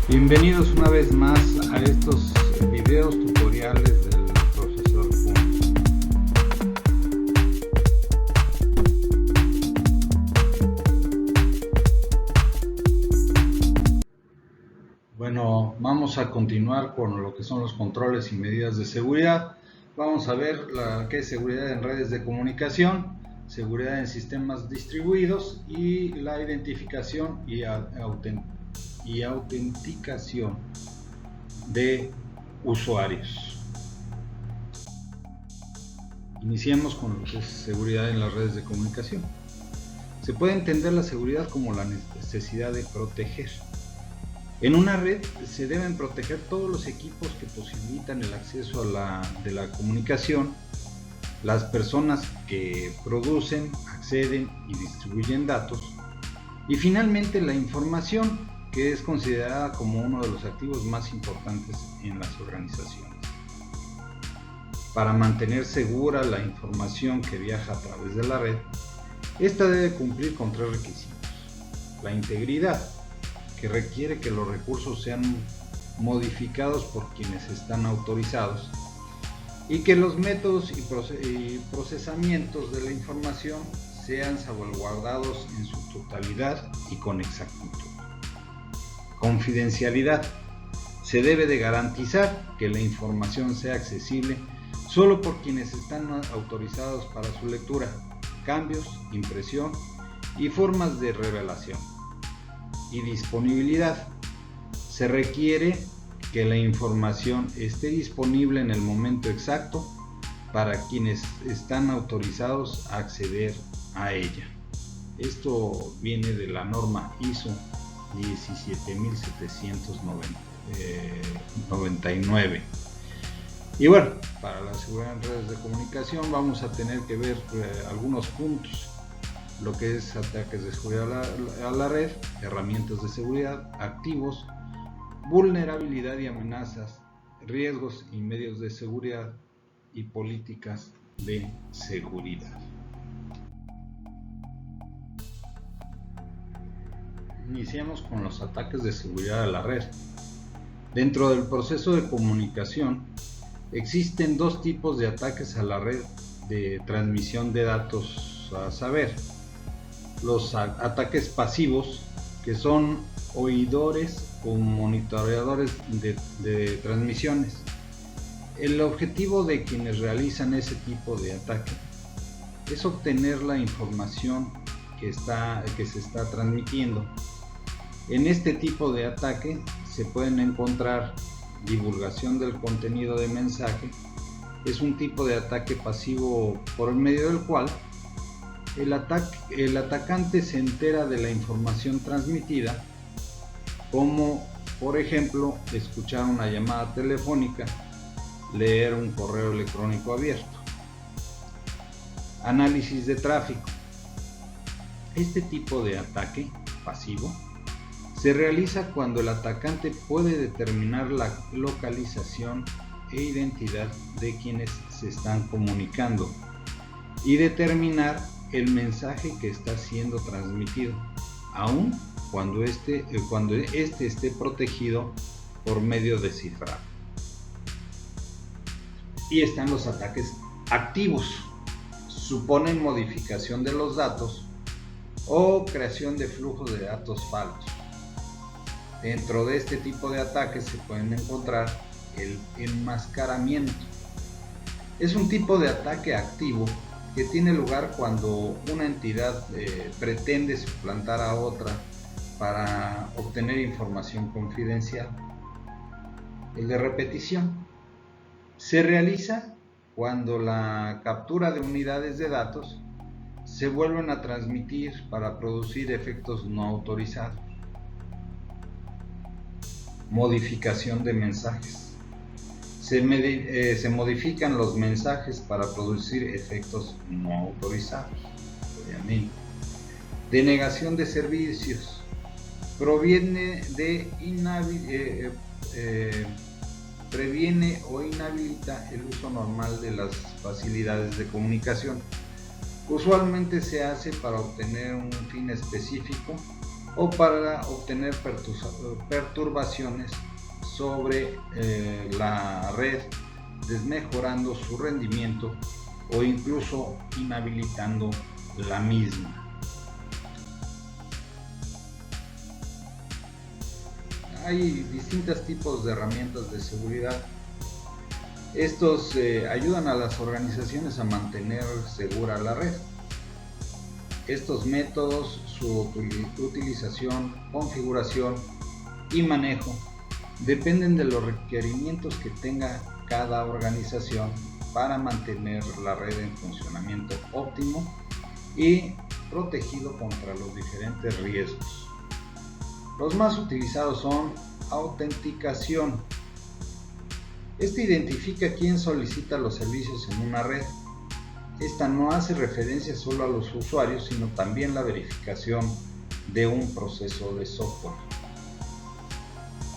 Bienvenidos una vez más a estos videos tutoriales del profesor Kun. Bueno, vamos a continuar con lo que son los controles y medidas de seguridad. Vamos a ver qué es seguridad en redes de comunicación, seguridad en sistemas distribuidos y la identificación y autenticación de usuarios. Iniciemos con lo que es seguridad en las redes de comunicación. Se puede entender la seguridad como la necesidad de proteger. En una red se deben proteger todos los equipos que posibilitan el acceso de la comunicación, las personas que producen, acceden y distribuyen datos, y finalmente la información, que es considerada como uno de los activos más importantes en las organizaciones. Para mantener segura la información que viaja a través de la red, esta debe cumplir con tres requisitos: la integridad, que requiere que los recursos sean modificados por quienes están autorizados, y que los métodos y procesamientos de la información sean salvaguardados en su totalidad y con exactitud. Confidencialidad. Se debe de garantizar que la información sea accesible solo por quienes están autorizados para su lectura, cambios, impresión y formas de revelación. Y disponibilidad. Se requiere que la información esté disponible en el momento exacto para quienes están autorizados a acceder a ella. Esto viene de la norma ISO 17799. Y bueno, para la seguridad en redes de comunicación vamos a tener que ver algunos puntos: lo que es ataques de seguridad a la red, herramientas de seguridad, activos, vulnerabilidad y amenazas, riesgos y medios de seguridad, y políticas de seguridad. Iniciamos con los ataques de seguridad a la red. Dentro del proceso de comunicación existen dos tipos de ataques a la red de transmisión de datos, a saber, los ataques pasivos, que son oidores o monitoreadores de transmisiones. El objetivo de quienes realizan ese tipo de ataque es obtener la información que se está transmitiendo. En este tipo de ataque se pueden encontrar divulgación del contenido de mensaje. Es un tipo de ataque pasivo por medio del cual el atacante se entera de la información transmitida, como por ejemplo escuchar una llamada telefónica, leer un correo electrónico abierto. Análisis de tráfico. Este tipo de ataque pasivo se realiza cuando el atacante puede determinar la localización e identidad de quienes se están comunicando y determinar el mensaje que está siendo transmitido, aun cuando este esté protegido por medio de cifrado. Y están los ataques activos. Suponen modificación de los datos o creación de flujos de datos falsos. Dentro de este tipo de ataques se pueden encontrar el enmascaramiento. Es un tipo de ataque activo que tiene lugar cuando una entidad pretende suplantar a otra para obtener información confidencial. El de repetición se realiza cuando la captura de unidades de datos se vuelven a transmitir para producir efectos no autorizados. Modificación de mensajes. Se modifican los mensajes para producir efectos no autorizados, obviamente. Denegación de servicios. Previene o inhabilita el uso normal de las facilidades de comunicación. Usualmente se hace para obtener un fin específico o para obtener perturbaciones sobre la red, desmejorando su rendimiento o incluso inhabilitando la misma. Hay distintos tipos de herramientas de seguridad. Estos ayudan a las organizaciones a mantener segura la red. Estos métodos, su utilización, configuración y manejo dependen de los requerimientos que tenga cada organización para mantener la red en funcionamiento óptimo y protegido contra los diferentes riesgos. Los más utilizados son autenticación. Este identifica quién solicita los servicios en una red. Esta no hace referencia solo a los usuarios, sino también la verificación de un proceso de software.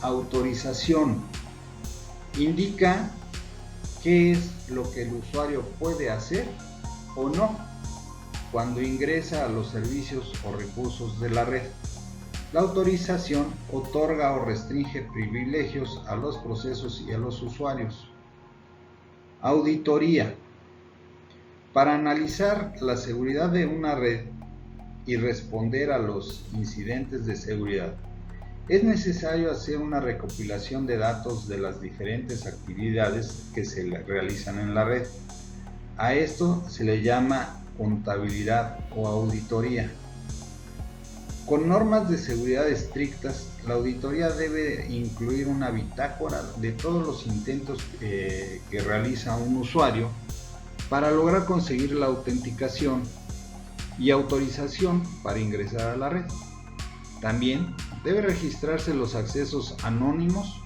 Autorización. Indica qué es lo que el usuario puede hacer o no cuando ingresa a los servicios o recursos de la red. La autorización otorga o restringe privilegios a los procesos y a los usuarios. Auditoría. Para analizar la seguridad de una red y responder a los incidentes de seguridad, es necesario hacer una recopilación de datos de las diferentes actividades que se realizan en la red. A esto se le llama contabilidad o auditoría. Con normas de seguridad estrictas, la auditoría debe incluir una bitácora de todos los intentos que realiza un usuario para lograr conseguir la autenticación y autorización para ingresar a la red. También debe registrarse los accesos anónimos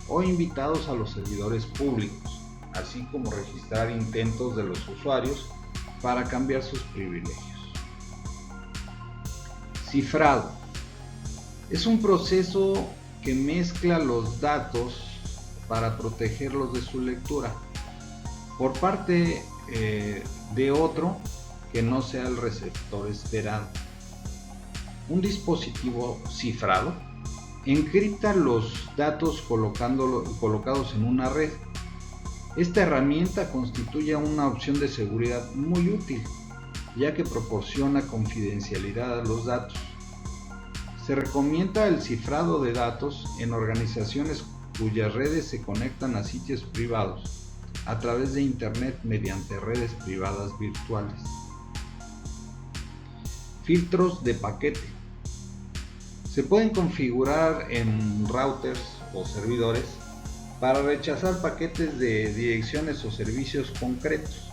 o invitados a los servidores públicos, así como registrar intentos de los usuarios para cambiar sus privilegios. Cifrado. Es un proceso que mezcla los datos para protegerlos de su lectura por parte de otro que no sea el receptor esperado. Un dispositivo cifrado encripta los datos colocados en una red. Esta herramienta constituye una opción de seguridad muy útil, ya que proporciona confidencialidad a los datos. Se recomienda el cifrado de datos en organizaciones cuyas redes se conectan a sitios privados a través de Internet mediante redes privadas virtuales. Filtros de paquete. Se pueden configurar en routers o servidores para rechazar paquetes de direcciones o servicios concretos.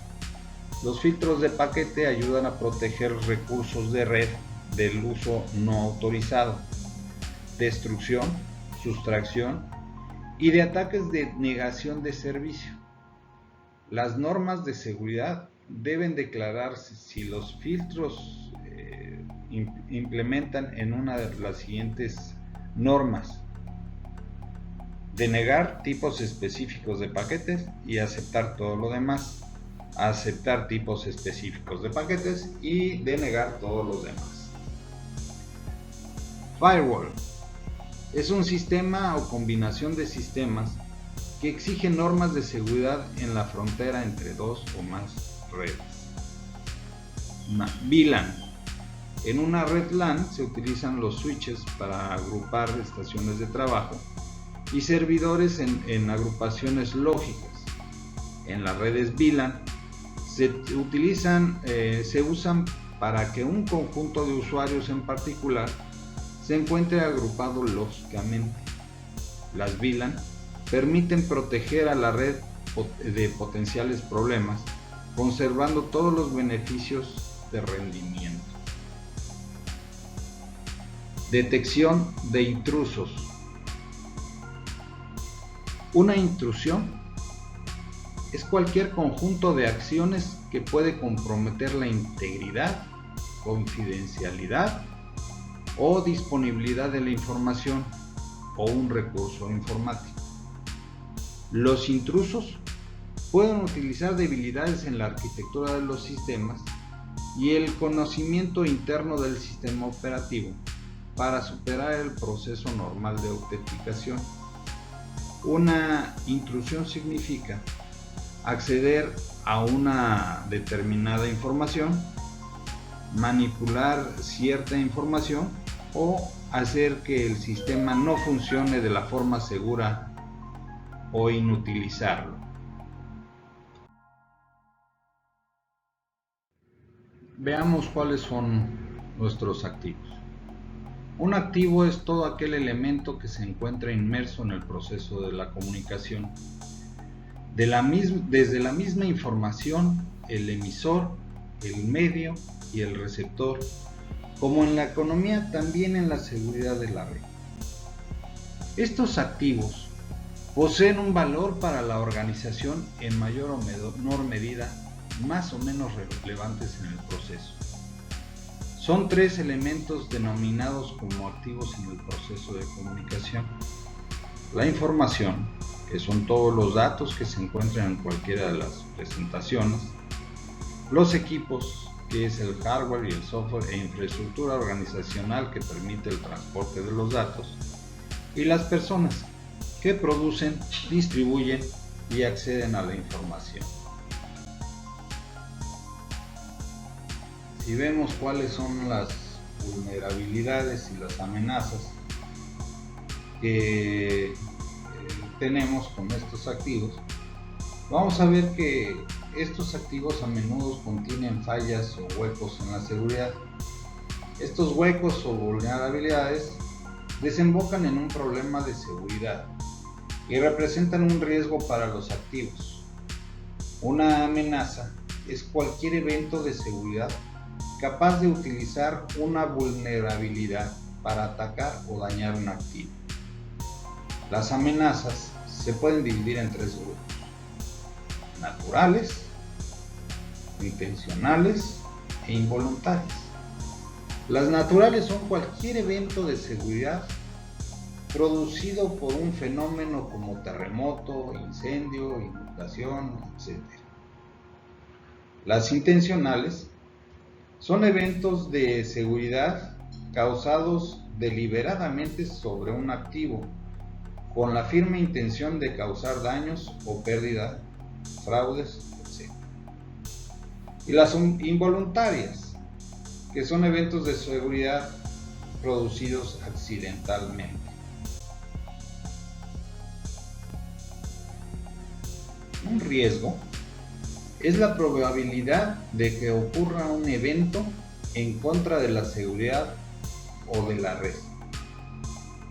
Los filtros de paquete ayudan a proteger recursos de red del uso no autorizado, destrucción, sustracción y de ataques de negación de servicio. Las normas de seguridad deben declararse si los filtros implementan en una de las siguientes normas: denegar tipos específicos de paquetes y aceptar todo lo demás, aceptar tipos específicos de paquetes y denegar todos los demás. Firewall es un sistema o combinación de sistemas que exige normas de seguridad en la frontera entre dos o más redes. VLAN. En una red LAN se utilizan los switches para agrupar estaciones de trabajo y servidores en agrupaciones lógicas. En las redes VLAN se usan para que un conjunto de usuarios en particular se encuentre agrupado lógicamente. Las VLAN permiten proteger a la red de potenciales problemas, conservando todos los beneficios de rendimiento. Detección de intrusos. Una intrusión es cualquier conjunto de acciones que puede comprometer la integridad, confidencialidad o disponibilidad de la información o un recurso informático. Los intrusos pueden utilizar debilidades en la arquitectura de los sistemas y el conocimiento interno del sistema operativo para superar el proceso normal de autenticación. Una intrusión significa acceder a una determinada información, manipular cierta información o hacer que el sistema no funcione de la forma segura o inutilizarlo. Veamos cuáles son nuestros activos. Un activo es todo aquel elemento que se encuentra inmerso en el proceso de la comunicación. Desde la misma información, el emisor, el medio y el receptor, como en la economía, también en la seguridad de la red. Estos activos poseen un valor para la organización en mayor o menor medida, más o menos relevantes en el proceso. Son tres elementos denominados como activos en el proceso de comunicación. La información, que son todos los datos que se encuentran en cualquiera de las presentaciones. Los equipos, que es el hardware y el software e infraestructura organizacional que permite el transporte de los datos. Y las personas, que producen, distribuyen y acceden a la información. Si vemos cuáles son las vulnerabilidades y las amenazas que tenemos con estos activos, vamos a ver que estos activos a menudo contienen fallas o huecos en la seguridad. Estos huecos o vulnerabilidades desembocan en un problema de seguridad y representan un riesgo para los activos. Una amenaza es cualquier evento de seguridad capaz de utilizar una vulnerabilidad para atacar o dañar un activo. Las amenazas se pueden dividir en tres grupos: naturales, intencionales e involuntarias. Las naturales son cualquier evento de seguridad producido por un fenómeno como terremoto, incendio, inundación, etc. Las intencionales son eventos de seguridad causados deliberadamente sobre un activo, con la firme intención de causar daños o pérdida, fraudes, etc. Y las involuntarias, que son eventos de seguridad producidos accidentalmente. Un riesgo es la probabilidad de que ocurra un evento en contra de la seguridad o de la red,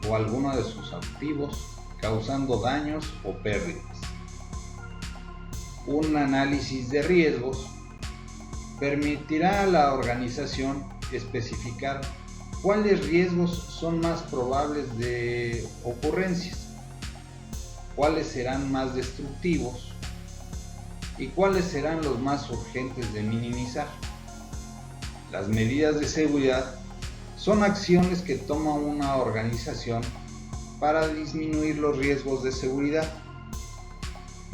o alguno de sus activos, causando daños o pérdidas. Un análisis de riesgos permitirá a la organización especificar cuáles riesgos son más probables de ocurrencias, cuáles serán más destructivos y cuáles serán los más urgentes de minimizar. Las medidas de seguridad son acciones que toma una organización para disminuir los riesgos de seguridad.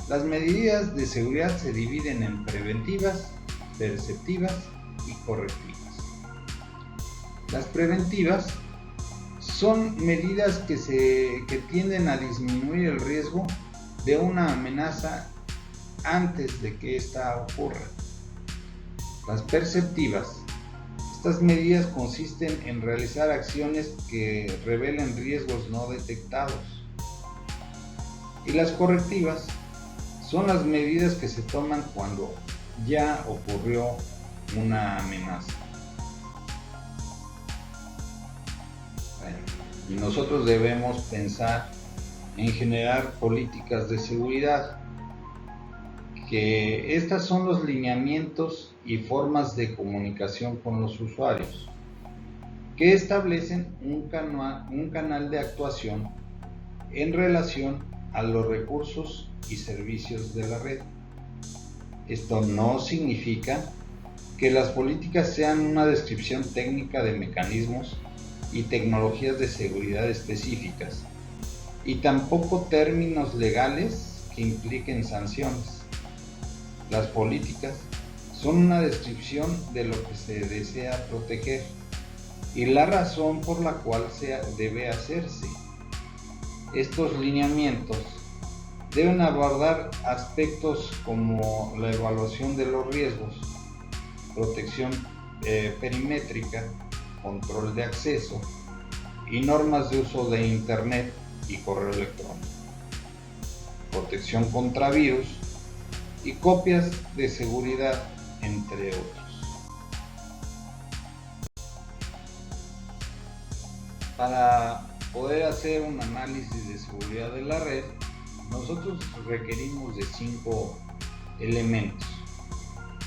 Las medidas de seguridad se dividen en preventivas, perceptivas y correctivas. Las preventivas son medidas que tienden a disminuir el riesgo de una amenaza antes de que ésta ocurra. Las perceptivas, estas medidas consisten en realizar acciones que revelen riesgos no detectados. Y las correctivas son las medidas que se toman cuando ya ocurrió una amenaza. Y nosotros debemos pensar en generar políticas de seguridad, que estas son los lineamientos y formas de comunicación con los usuarios, que establecen un canal de actuación en relación a los recursos y servicios de la red. Esto no significa que las políticas sean una descripción técnica de mecanismos y tecnologías de seguridad específicas, y tampoco términos legales que impliquen sanciones. Las políticas son una descripción de lo que se desea proteger, y la razón por la cual se debe hacerse. Estos lineamientos deben abordar aspectos como la evaluación de los riesgos, protección perimétrica, control de acceso y normas de uso de Internet y correo electrónico, protección contra virus y copias de seguridad, entre otros. Para poder hacer un análisis de seguridad de la red, nosotros requerimos de 5 elementos.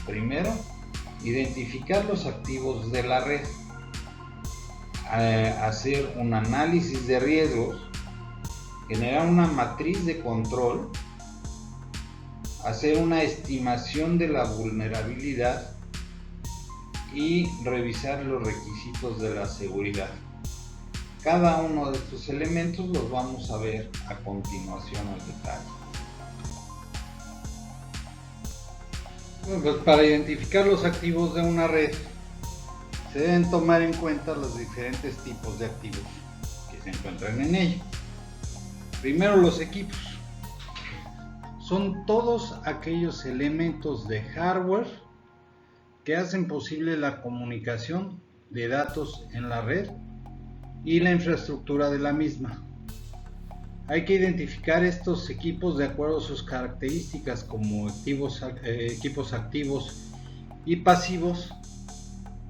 Primero, identificar los activos de la red, hacer un análisis de riesgos, generar una matriz de control, hacer una estimación de la vulnerabilidad y revisar los requisitos de la seguridad. Cada uno de estos elementos los vamos a ver a continuación al detalle. Bueno, pues para identificar los activos de una red se deben tomar en cuenta los diferentes tipos de activos que se encuentran en ella. Primero, los equipos. Son todos aquellos elementos de hardware que hacen posible la comunicación de datos en la red y la infraestructura de la misma. Hay que identificar estos equipos de acuerdo a sus características como equipos activos y pasivos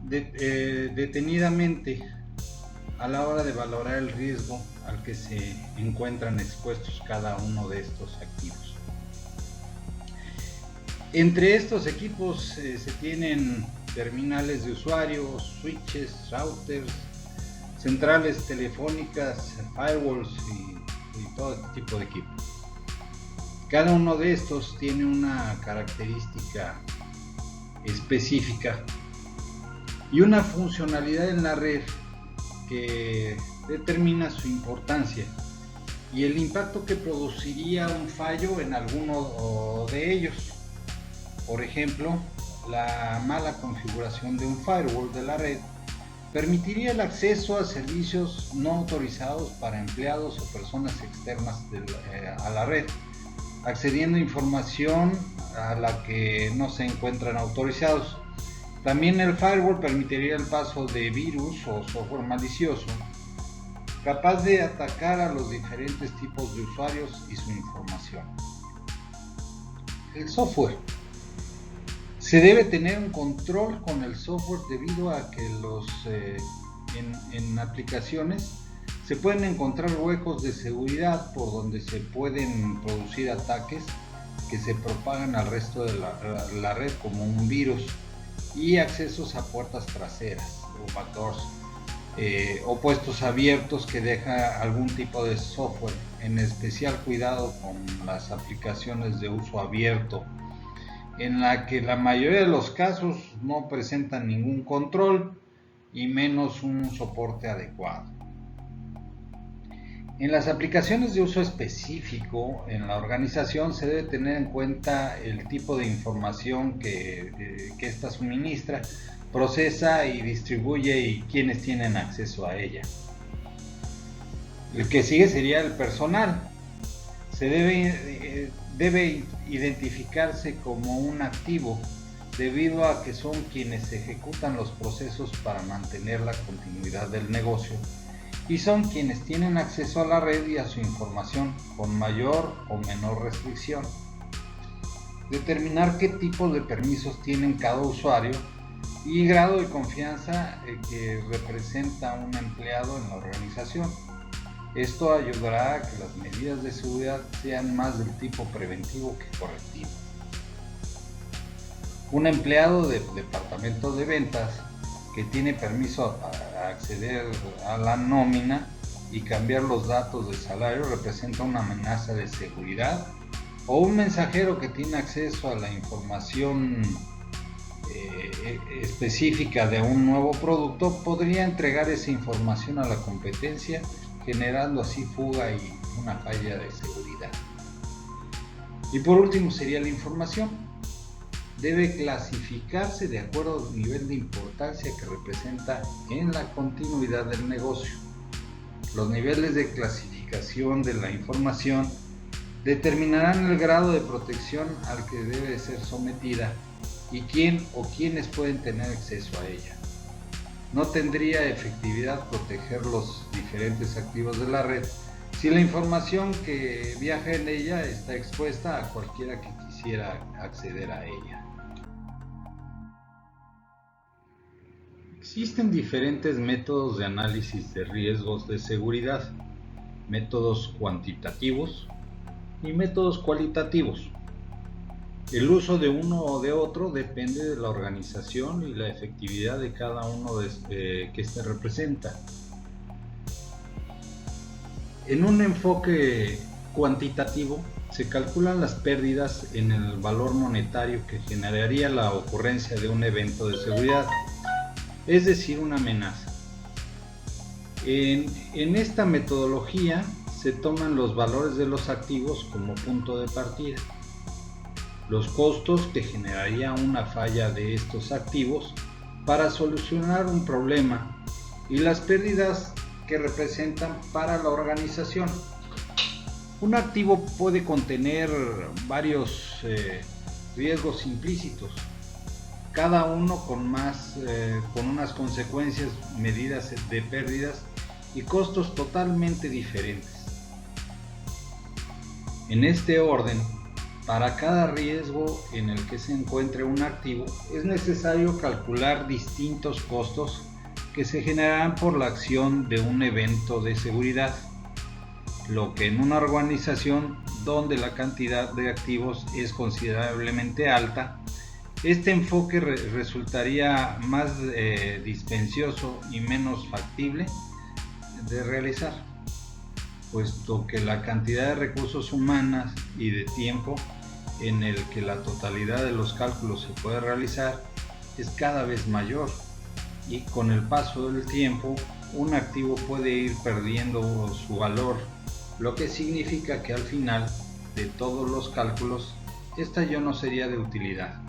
detenidamente a la hora de valorar el riesgo al que se encuentran expuestos cada uno de estos activos. Entre estos equipos se tienen terminales de usuario, switches, routers, centrales telefónicas, firewalls y todo este tipo de equipos. Cada uno de estos tiene una característica específica y una funcionalidad en la red que determina su importancia y el impacto que produciría un fallo en alguno de ellos. Por ejemplo, la mala configuración de un firewall de la red permitiría el acceso a servicios no autorizados para empleados o personas externas a la red, accediendo a información a la que no se encuentran autorizados. También el firewall permitiría el paso de virus o software malicioso, capaz de atacar a los diferentes tipos de usuarios y su información. El software. Se debe tener un control con el software debido a que en aplicaciones se pueden encontrar huecos de seguridad por donde se pueden producir ataques que se propagan al resto de la red como un virus y accesos a puertas traseras o backdoors o puestos abiertos que deja algún tipo de software. En especial cuidado con las aplicaciones de uso abierto, en la que la mayoría de los casos no presentan ningún control y menos un soporte adecuado. En las aplicaciones de uso específico en la organización se debe tener en cuenta el tipo de información que ésta suministra, procesa y distribuye y quienes tienen acceso a ella. El que sigue sería el personal. Se debe identificarse como un activo debido a que son quienes ejecutan los procesos para mantener la continuidad del negocio y son quienes tienen acceso a la red y a su información con mayor o menor restricción. Determinar qué tipo de permisos tienen cada usuario y grado de confianza que representa un empleado en la organización. Esto ayudará a que las medidas de seguridad sean más del tipo preventivo que correctivo. Un empleado del departamento de ventas que tiene permiso a acceder a la nómina y cambiar los datos de salario representa una amenaza de seguridad, o un mensajero que tiene acceso a la información específica de un nuevo producto podría entregar esa información a la competencia, generando así fuga y una falla de seguridad. Y por último sería la información. debe clasificarse de acuerdo al nivel de importancia que representa en la continuidad del negocio. Los niveles de clasificación de la información determinarán el grado de protección al que debe ser sometida y quién o quiénes pueden tener acceso a ella. No tendría efectividad proteger los diferentes activos de la red si la información que viaja en ella está expuesta a cualquiera que quisiera acceder a ella. Existen diferentes métodos de análisis de riesgos de seguridad, métodos cuantitativos y métodos cualitativos. El uso de uno o de otro depende de la organización y la efectividad de cada uno que éste representa. En un enfoque cuantitativo se calculan las pérdidas en el valor monetario que generaría la ocurrencia de un evento de seguridad, es decir, una amenaza. En esta metodología se toman los valores de los activos como punto de partida, los costos que generaría una falla de estos activos para solucionar un problema y las pérdidas que representan para la organización. Un activo puede contener varios riesgos implícitos, cada uno con unas consecuencias medidas de pérdidas y costos totalmente diferentes. En este orden, para cada riesgo en el que se encuentre un activo, es necesario calcular distintos costos que se generarán por la acción de un evento de seguridad, lo que en una organización donde la cantidad de activos es considerablemente alta, este enfoque resultaría más dispendioso y menos factible de realizar, puesto que la cantidad de recursos humanos y de tiempo en el que la totalidad de los cálculos se puede realizar es cada vez mayor, y con el paso del tiempo un activo puede ir perdiendo su valor, lo que significa que al final de todos los cálculos esta ya no sería de utilidad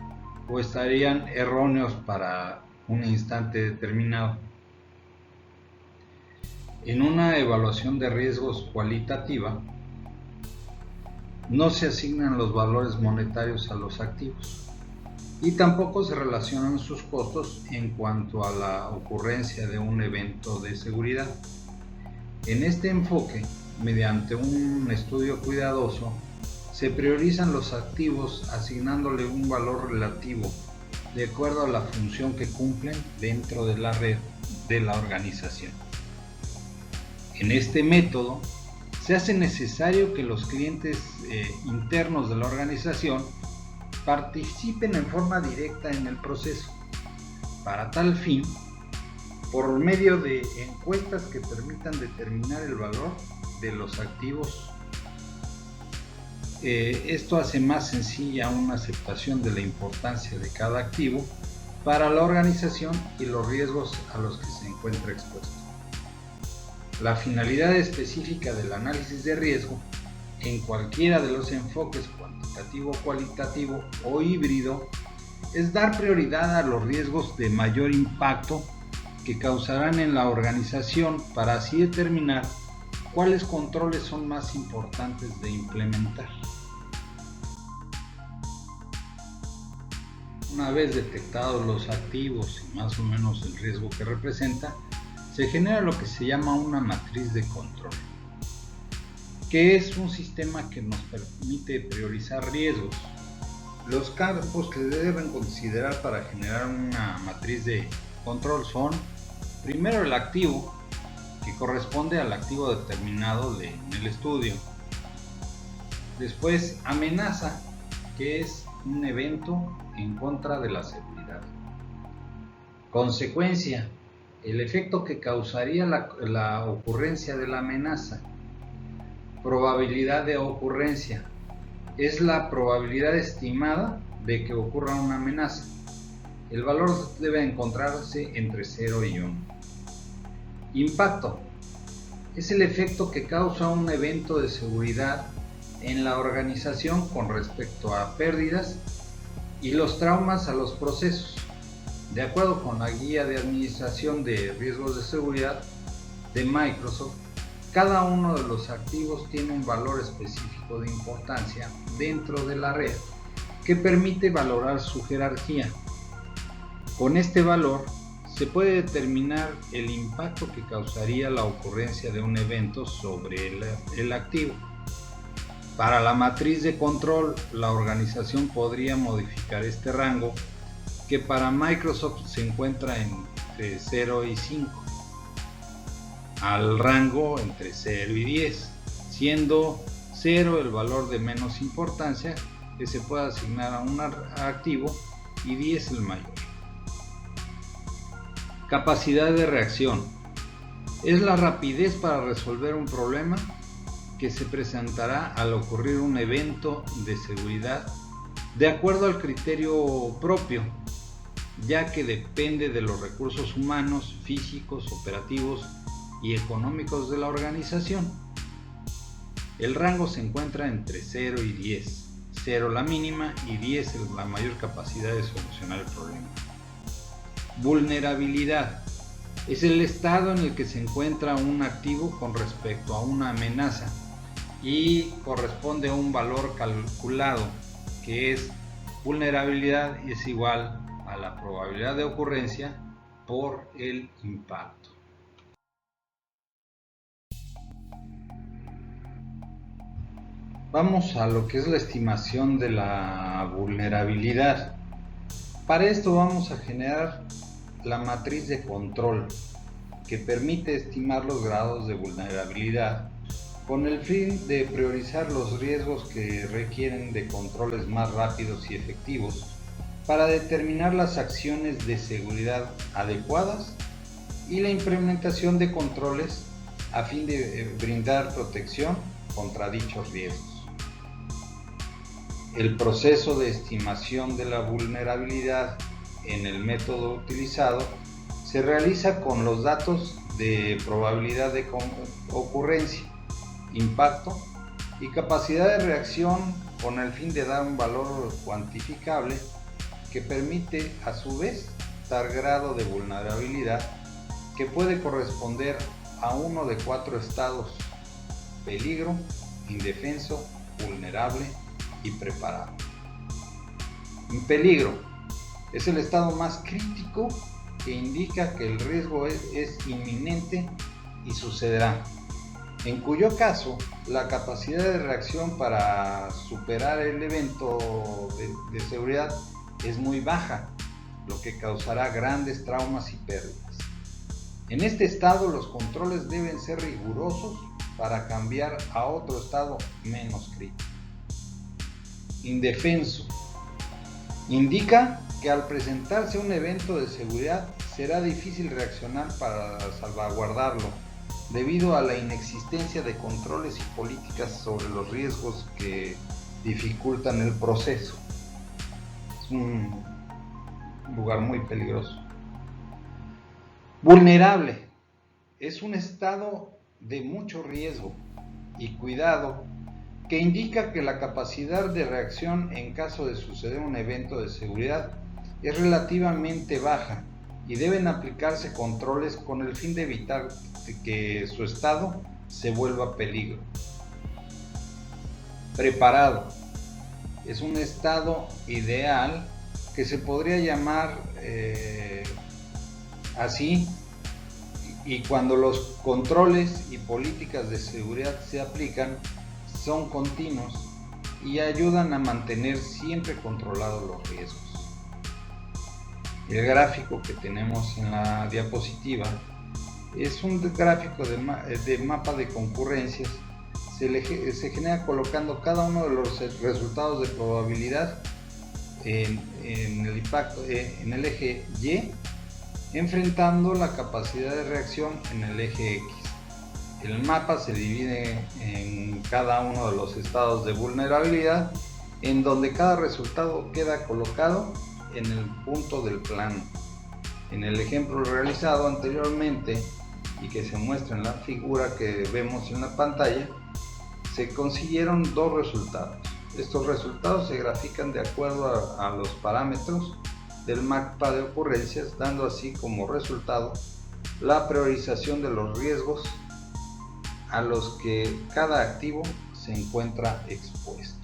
o estarían erróneos para un instante determinado. En una evaluación de riesgos cualitativa, no se asignan los valores monetarios a los activos y tampoco se relacionan sus costos en cuanto a la ocurrencia de un evento de seguridad. En este enfoque, mediante un estudio cuidadoso, se priorizan los activos asignándole un valor relativo de acuerdo a la función que cumplen dentro de la red de la organización. En este método, se hace necesario que los clientes internos de la organización participen en forma directa en el proceso. Para tal fin, por medio de encuestas que permitan determinar el valor de los activos, esto hace más sencilla una aceptación de la importancia de cada activo para la organización y los riesgos a los que se encuentra expuesto. La finalidad específica del análisis de riesgo en cualquiera de los enfoques cuantitativo, cualitativo o híbrido es dar prioridad a los riesgos de mayor impacto que causarán en la organización para así determinar cuáles controles son más importantes de implementar. Una vez detectados los activos y más o menos el riesgo que representa, se genera lo que se llama una matriz de control, que es un sistema que nos permite priorizar riesgos. Los campos que se deben considerar para generar una matriz de control son: primero, el activo, que corresponde al activo determinado en el estudio. Después, amenaza, que es un evento en contra de la seguridad. Consecuencia, el efecto que causaría la ocurrencia de la amenaza. Probabilidad de ocurrencia, es la probabilidad estimada de que ocurra una amenaza. El valor debe encontrarse entre 0 y 1. Impacto, es el efecto que causa un evento de seguridad en la organización con respecto a pérdidas y los traumas a los procesos. De acuerdo con la Guía de Administración de Riesgos de Seguridad de Microsoft, cada uno de los activos tiene un valor específico de importancia dentro de la red que permite valorar su jerarquía. Con este valor se puede determinar el impacto que causaría la ocurrencia de un evento sobre el activo. Para la matriz de control, la organización podría modificar este rango, que para Microsoft se encuentra entre 0 y 5, al rango entre 0 y 10, siendo 0 el valor de menos importancia que se puede asignar a un activo y 10 el mayor. Capacidad de reacción. Es la rapidez para resolver un problema que se presentará al ocurrir un evento de seguridad de acuerdo al criterio propio, ya que depende de los recursos humanos, físicos, operativos y económicos de la organización. El rango se encuentra entre 0 y 10, 0 la mínima y 10 la mayor capacidad de solucionar el problema. Vulnerabilidad. Es el estado en el que se encuentra un activo con respecto a una amenaza y corresponde a un valor calculado, que es vulnerabilidad es igual a la probabilidad de ocurrencia por el impacto. Vamos a lo que es la estimación de la vulnerabilidad. Para esto vamos a generar la matriz de control, que permite estimar los grados de vulnerabilidad con el fin de priorizar los riesgos que requieren de controles más rápidos y efectivos para determinar las acciones de seguridad adecuadas y la implementación de controles a fin de brindar protección contra dichos riesgos. El proceso de estimación de la vulnerabilidad en el método utilizado se realiza con los datos de probabilidad de ocurrencia, impacto y capacidad de reacción con el fin de dar un valor cuantificable que permite a su vez dar grado de vulnerabilidad que puede corresponder a uno de 4 estados: peligro, indefenso, vulnerable y preparado. En peligro es el estado más crítico que indica que el riesgo es inminente y sucederá, en cuyo caso la capacidad de reacción para superar el evento de seguridad es muy baja, lo que causará grandes traumas y pérdidas. En este estado los controles deben ser rigurosos para cambiar a otro estado menos crítico. Indefenso indica que al presentarse un evento de seguridad será difícil reaccionar para salvaguardarlo, debido a la inexistencia de controles y políticas sobre los riesgos que dificultan el proceso. Es un lugar muy peligroso. Vulnerable es un estado de mucho riesgo y cuidado que indica que la capacidad de reacción en caso de suceder un evento de seguridad es relativamente baja y deben aplicarse controles con el fin de evitar que su estado se vuelva peligro. Preparado es un estado ideal que se podría llamar así, y cuando los controles y políticas de seguridad se aplican son continuos y ayudan a mantener siempre controlados los riesgos. El gráfico que tenemos en la diapositiva es un gráfico de mapa de concurrencias. Se genera colocando cada uno de los resultados de probabilidad en el impacto en el eje Y, enfrentando la capacidad de reacción en el eje X. El mapa se divide en cada uno de los estados de vulnerabilidad, en donde cada resultado queda colocado en el punto del plano. En el ejemplo realizado anteriormente y que se muestra en la figura que vemos en la pantalla, se consiguieron dos resultados. Estos resultados se grafican de acuerdo a los parámetros del mapa de ocurrencias, dando así como resultado la priorización de los riesgos a los que cada activo se encuentra expuesto.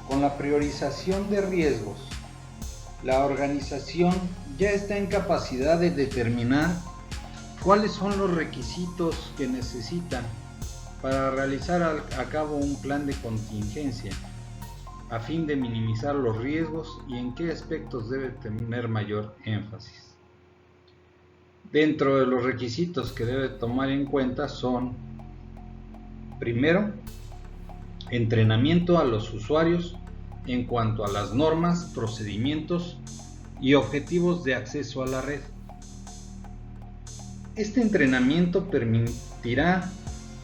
Con la priorización de riesgos, la organización ya está en capacidad de determinar cuáles son los requisitos que necesitan para realizar a cabo un plan de contingencia, a fin de minimizar los riesgos y en qué aspectos debe tener mayor énfasis. Dentro de los requisitos que debe tomar en cuenta son: primero, entrenamiento a los usuarios en cuanto a las normas, procedimientos y objetivos de acceso a la red. Este entrenamiento permitirá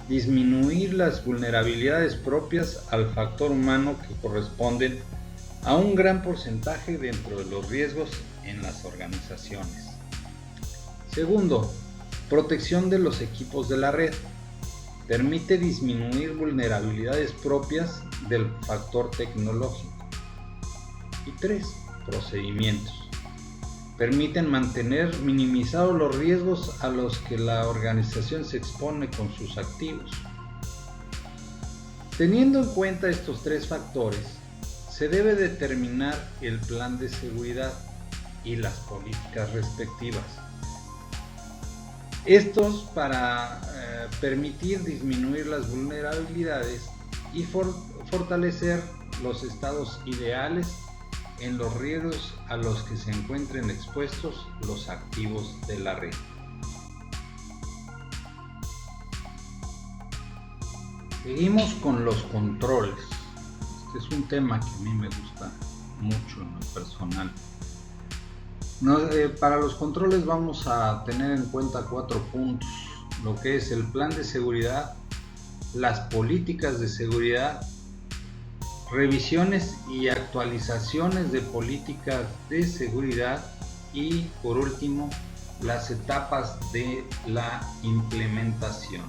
disminuir las vulnerabilidades propias al factor humano que corresponden a un gran porcentaje dentro de los riesgos en las organizaciones. Segundo, protección de los equipos de la red. Permite disminuir vulnerabilidades propias del factor tecnológico. Y 3. Procedimientos. Permiten mantener minimizados los riesgos a los que la organización se expone con sus activos. Teniendo en cuenta estos 3 factores, se debe determinar el plan de seguridad y las políticas respectivas. Estos para permitir disminuir las vulnerabilidades y fortalecer los estados ideales en los riesgos a los que se encuentren expuestos los activos de la red. Seguimos con los controles. Este es un tema que a mí me gusta mucho en lo personal. Para los controles vamos a tener en cuenta 4 puntos: lo que es el plan de seguridad, las políticas de seguridad, revisiones y actualizaciones de políticas de seguridad y, por último, las etapas de la implementación.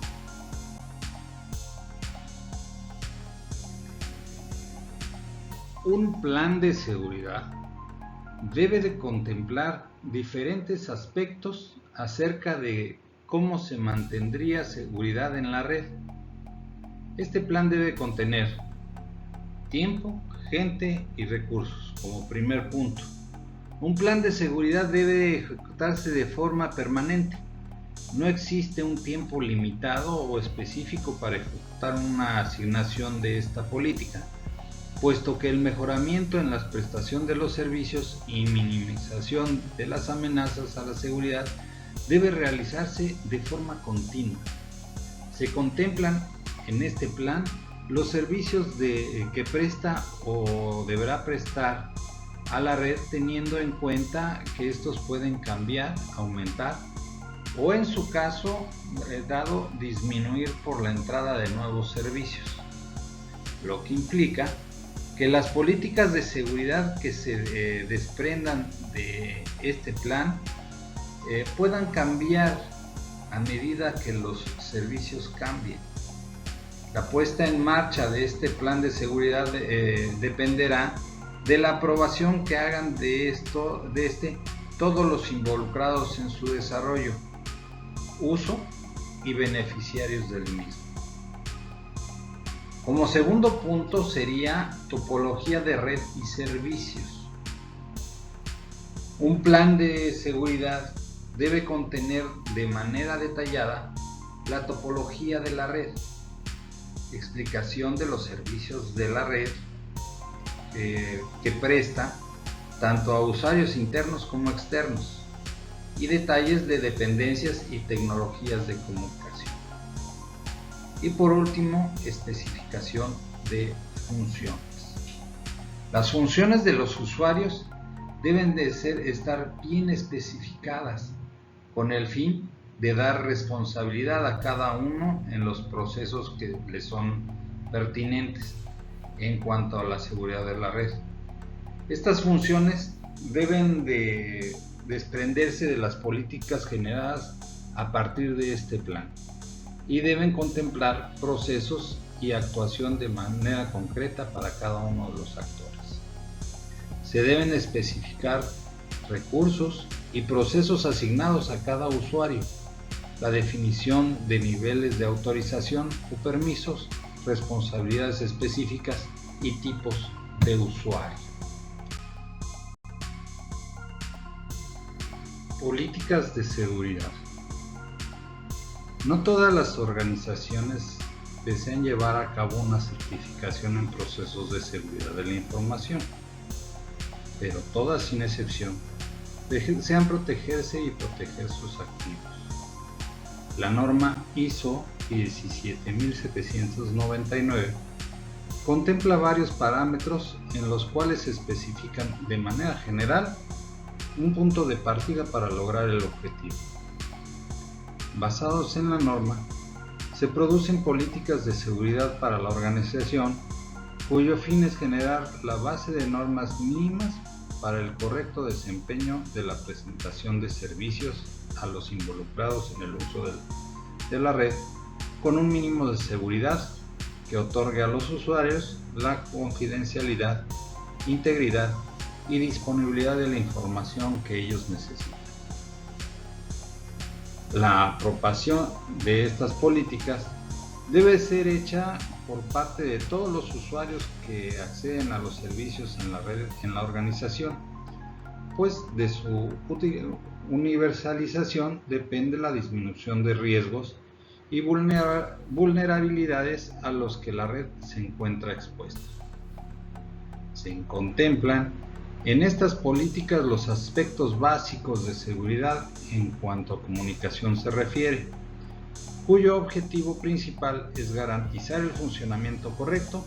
Un plan de seguridad debe de contemplar diferentes aspectos acerca de cómo se mantendría seguridad en la red. Este plan debe contener tiempo, gente y recursos como primer punto. Un plan de seguridad debe ejecutarse de forma permanente. No existe un tiempo limitado o específico para ejecutar una asignación de esta política, puesto que el mejoramiento en la prestación de los servicios y minimización de las amenazas a la seguridad debe realizarse de forma continua. Se contemplan en este plan los servicios que presta o deberá prestar a la red, teniendo en cuenta que estos pueden cambiar, aumentar o, en su caso dado, disminuir por la entrada de nuevos servicios, lo que implica que las políticas de seguridad que se desprendan de este plan puedan cambiar a medida que los servicios cambien. La puesta en marcha de este plan de seguridad dependerá de la aprobación que hagan de todos los involucrados en su desarrollo, uso y beneficiarios del mismo. Como segundo punto sería topología de red y servicios. Un plan de seguridad debe contener de manera detallada la topología de la red, explicación de los servicios de la red que presta tanto a usuarios internos como externos, y detalles de dependencias y tecnologías de comunicación. Y por último, especificación de funciones. Las funciones de los usuarios deben de estar bien especificadas con el fin de dar responsabilidad a cada uno en los procesos que le son pertinentes en cuanto a la seguridad de la red. Estas funciones deben de desprenderse de las políticas generadas a partir de este plan y deben contemplar procesos y actuación de manera concreta para cada uno de los actores. Se deben especificar recursos y procesos asignados a cada usuario, la definición de niveles de autorización o permisos, responsabilidades específicas y tipos de usuario. Políticas de seguridad. No todas las organizaciones desean llevar a cabo una certificación en procesos de seguridad de la información, pero todas sin excepción desean protegerse y proteger sus activos. La norma ISO 17799 contempla varios parámetros en los cuales se especifican de manera general un punto de partida para lograr el objetivo. Basados en la norma, se producen políticas de seguridad para la organización, cuyo fin es generar la base de normas mínimas para el correcto desempeño de la presentación de servicios a los involucrados en el uso de la red, con un mínimo de seguridad que otorgue a los usuarios la confidencialidad, integridad y disponibilidad de la información que ellos necesitan. La aprobación de estas políticas debe ser hecha por parte de todos los usuarios que acceden a los servicios en la red en la organización, pues de su universalización depende la disminución de riesgos y vulnerabilidades a los que la red se encuentra expuesta. Se contemplan en estas políticas los aspectos básicos de seguridad en cuanto a comunicación se refiere, cuyo objetivo principal es garantizar el funcionamiento correcto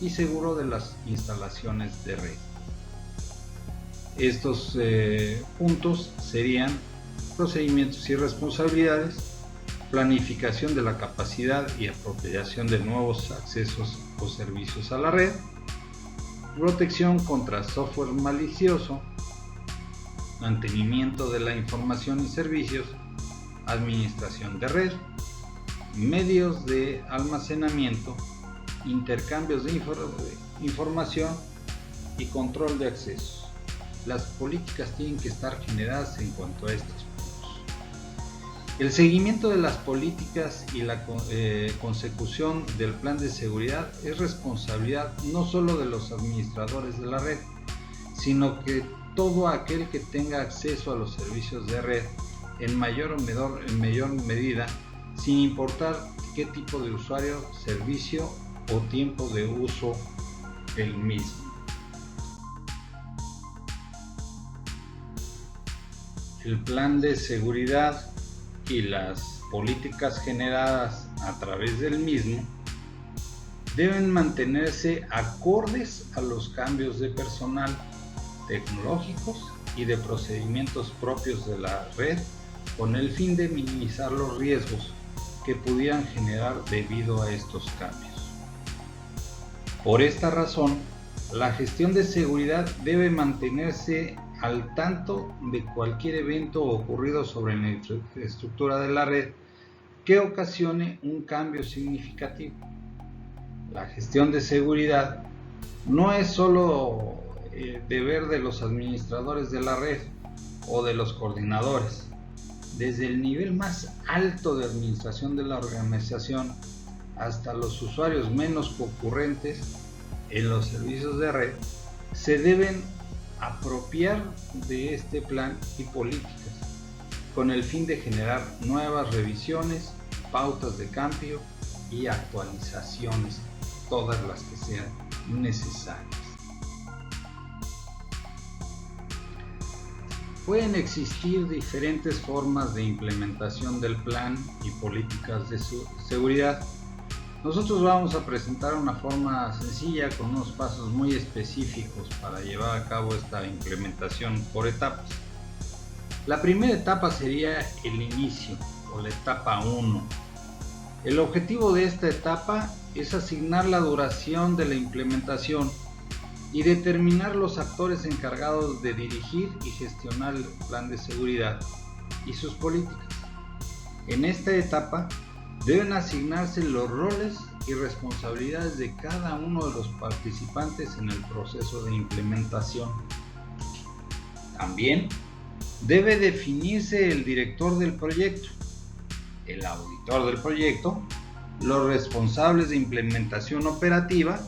y seguro de las instalaciones de red. Estos puntos serían procedimientos y responsabilidades, planificación de la capacidad y apropiación de nuevos accesos o servicios a la red, protección contra software malicioso, mantenimiento de la información y servicios, administración de red, medios de almacenamiento, intercambios de información y control de accesos. Las políticas tienen que estar generadas en cuanto a estos puntos. El seguimiento de las políticas y la consecución del plan de seguridad es responsabilidad no solo de los administradores de la red, sino que todo aquel que tenga acceso a los servicios de red en mayor o menor medida, sin importar qué tipo de usuario, servicio o tiempo de uso del mismo. El plan de seguridad y las políticas generadas a través del mismo deben mantenerse acordes a los cambios de personal, tecnológicos y de procedimientos propios de la red, con el fin de minimizar los riesgos que pudieran generar debido a estos cambios. Por esta razón, la gestión de seguridad debe mantenerse al tanto de cualquier evento ocurrido sobre la infraestructura de la red que ocasione un cambio significativo. La gestión de seguridad no es solo deber de los administradores de la red o de los coordinadores. Desde el nivel más alto de administración de la organización hasta los usuarios menos concurrentes en los servicios de red se deben apropiar de este plan y políticas con el fin de generar nuevas revisiones, pautas de cambio y actualizaciones, todas las que sean necesarias. Pueden existir diferentes formas de implementación del plan y políticas de seguridad. Nosotros vamos a presentar una forma sencilla con unos pasos muy específicos para llevar a cabo esta implementación por etapas. La primera etapa sería el inicio o la etapa 1. El objetivo de esta etapa es asignar la duración de la implementación y determinar los actores encargados de dirigir y gestionar el plan de seguridad y sus políticas. En esta etapa Deben asignarse los roles y responsabilidades de cada uno de los participantes en el proceso de implementación. También debe definirse el director del proyecto, el auditor del proyecto, los responsables de implementación operativa,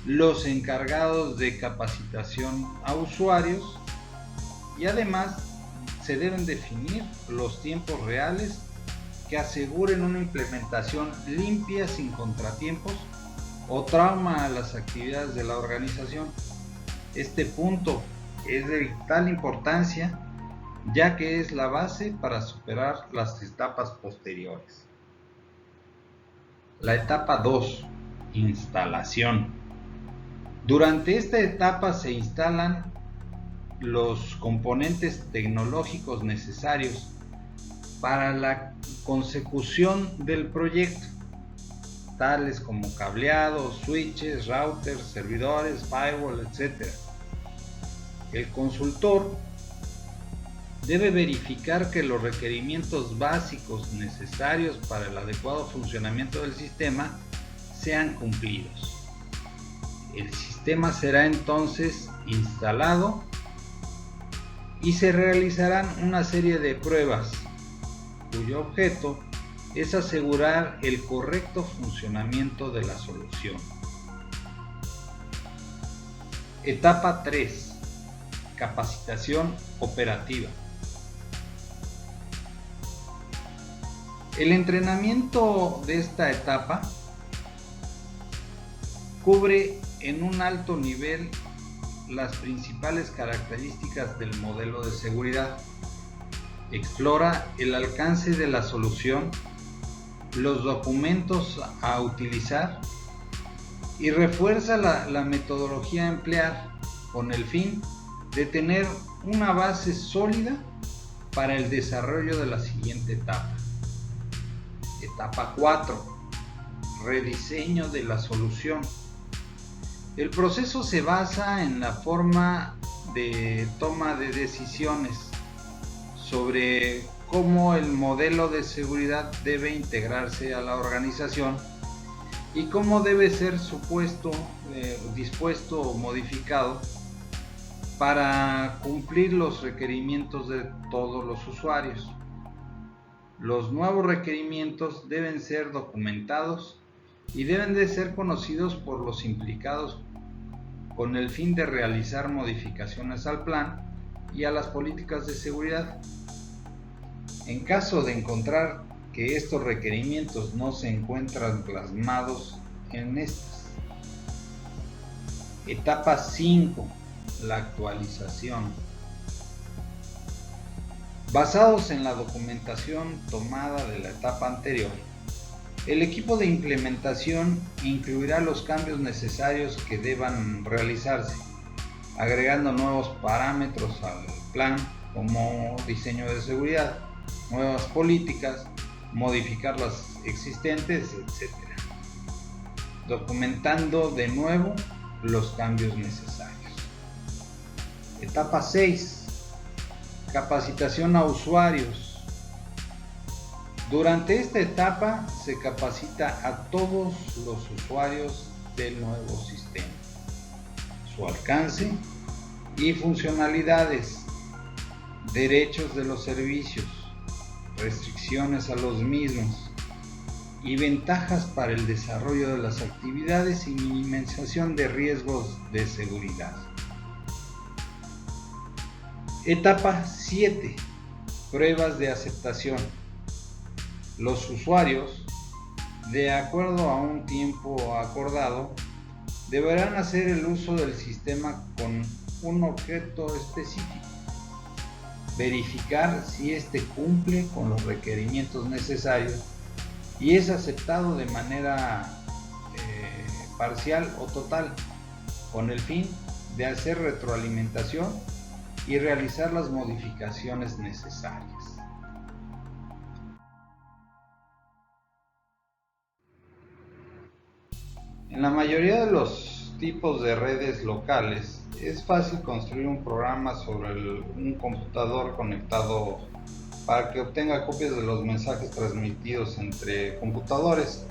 los encargados de capacitación a usuarios y además se deben definir los tiempos reales que aseguren una implementación limpia sin contratiempos o trauma a las actividades de la organización. Este punto es de vital importancia ya que es la base para superar las etapas posteriores. La etapa 2, instalación. Durante esta etapa se instalan los componentes tecnológicos necesarios para la consecución del proyecto, tales como cableado, switches, routers, servidores, firewall, etc. El consultor debe verificar que los requerimientos básicos necesarios para el adecuado funcionamiento del sistema sean cumplidos. El sistema será entonces instalado y se realizarán una serie de pruebas cuyo objeto es asegurar el correcto funcionamiento de la solución. Etapa 3. Capacitación operativa. El entrenamiento de esta etapa cubre en un alto nivel las principales características del modelo de seguridad. Explora el alcance de la solución, los documentos a utilizar y refuerza la metodología a emplear con el fin de tener una base sólida para el desarrollo de la siguiente etapa. Etapa 4. Rediseño de la solución. El proceso se basa en la forma de toma de decisiones sobre cómo el modelo de seguridad debe integrarse a la organización y cómo debe ser dispuesto o modificado para cumplir los requerimientos de todos los usuarios. Los nuevos requerimientos deben ser documentados y deben de ser conocidos por los implicados con el fin de realizar modificaciones al plan y a las políticas de seguridad. En caso de encontrar que estos requerimientos no se encuentran plasmados en estas. Etapa 5. La actualización. Basados en la documentación tomada de la etapa anterior, el equipo de implementación incluirá los cambios necesarios que deban realizarse, agregando nuevos parámetros al plan como diseño de seguridad, nuevas políticas, modificar las existentes, etc. Documentando de nuevo los cambios necesarios. Etapa 6. Capacitación a usuarios. Durante esta etapa se capacita a todos los usuarios del nuevo sistema, su alcance y funcionalidades, derechos de los servicios, restricciones a los mismos y ventajas para el desarrollo de las actividades y minimización de riesgos de seguridad. Etapa 7. Pruebas de aceptación. Los usuarios, de acuerdo a un tiempo acordado, deberán hacer el uso del sistema con un objeto específico, verificar si éste cumple con los requerimientos necesarios y es aceptado de manera parcial o total, con el fin de hacer retroalimentación y realizar las modificaciones necesarias. En la mayoría de los tipos de redes locales es fácil construir un programa sobre un computador conectado para que obtenga copias de los mensajes transmitidos entre computadores.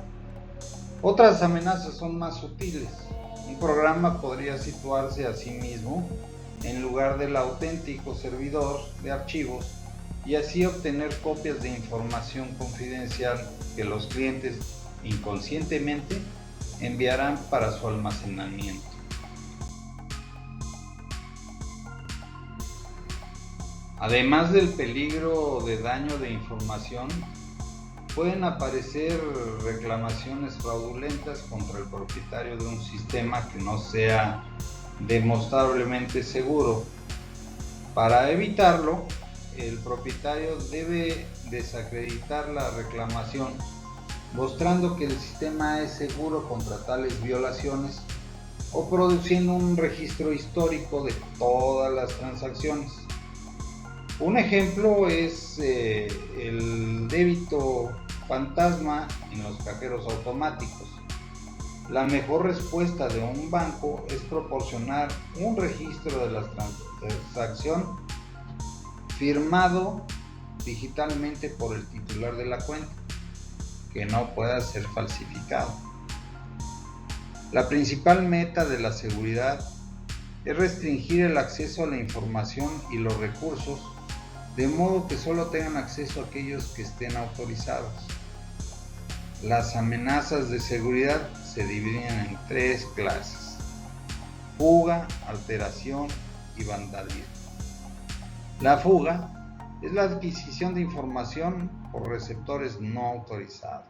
Otras amenazas son más sutiles. Un programa podría situarse a sí mismo en lugar del auténtico servidor de archivos y así obtener copias de información confidencial que los clientes inconscientemente enviarán para su almacenamiento. Además del peligro de daño de información, pueden aparecer reclamaciones fraudulentas contra el propietario de un sistema que no sea demostrablemente seguro. Para evitarlo, el propietario debe desacreditar la reclamación, mostrando que el sistema es seguro contra tales violaciones o produciendo un registro histórico de todas las transacciones. Un ejemplo es el débito fantasma en los cajeros automáticos. La mejor respuesta de un banco es proporcionar un registro de la transacción firmado digitalmente por el titular de la cuenta, que no pueda ser falsificado. La principal meta de la seguridad es restringir el acceso a la información y los recursos, de modo que solo tengan acceso a aquellos que estén autorizados. Las amenazas de seguridad se dividen en 3 clases: fuga, alteración y vandalismo. La fuga es la adquisición de información por receptores no autorizados.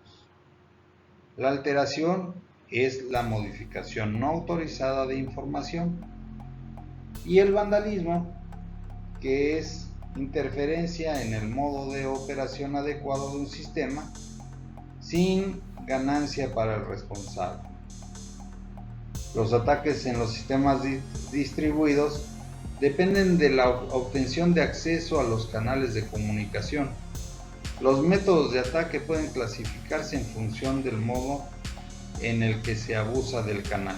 La alteración es la modificación no autorizada de información. Y el vandalismo, que es interferencia en el modo de operación adecuado de un sistema sin ganancia para el responsable. Los ataques en los sistemas distribuidos dependen de la obtención de acceso a los canales de comunicación. Los métodos de ataque pueden clasificarse en función del modo en el que se abusa del canal.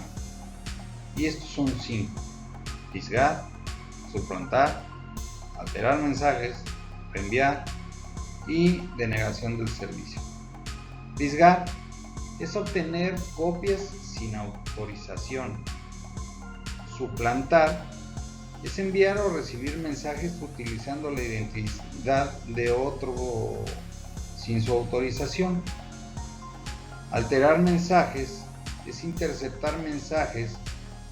Y estos son 5: fisgar, suplantar, alterar mensajes, reenviar y denegación del servicio. Fisgar es obtener copias sin autorización. Suplantar es enviar o recibir mensajes utilizando la identidad de otro sin su autorización. Alterar mensajes es interceptar mensajes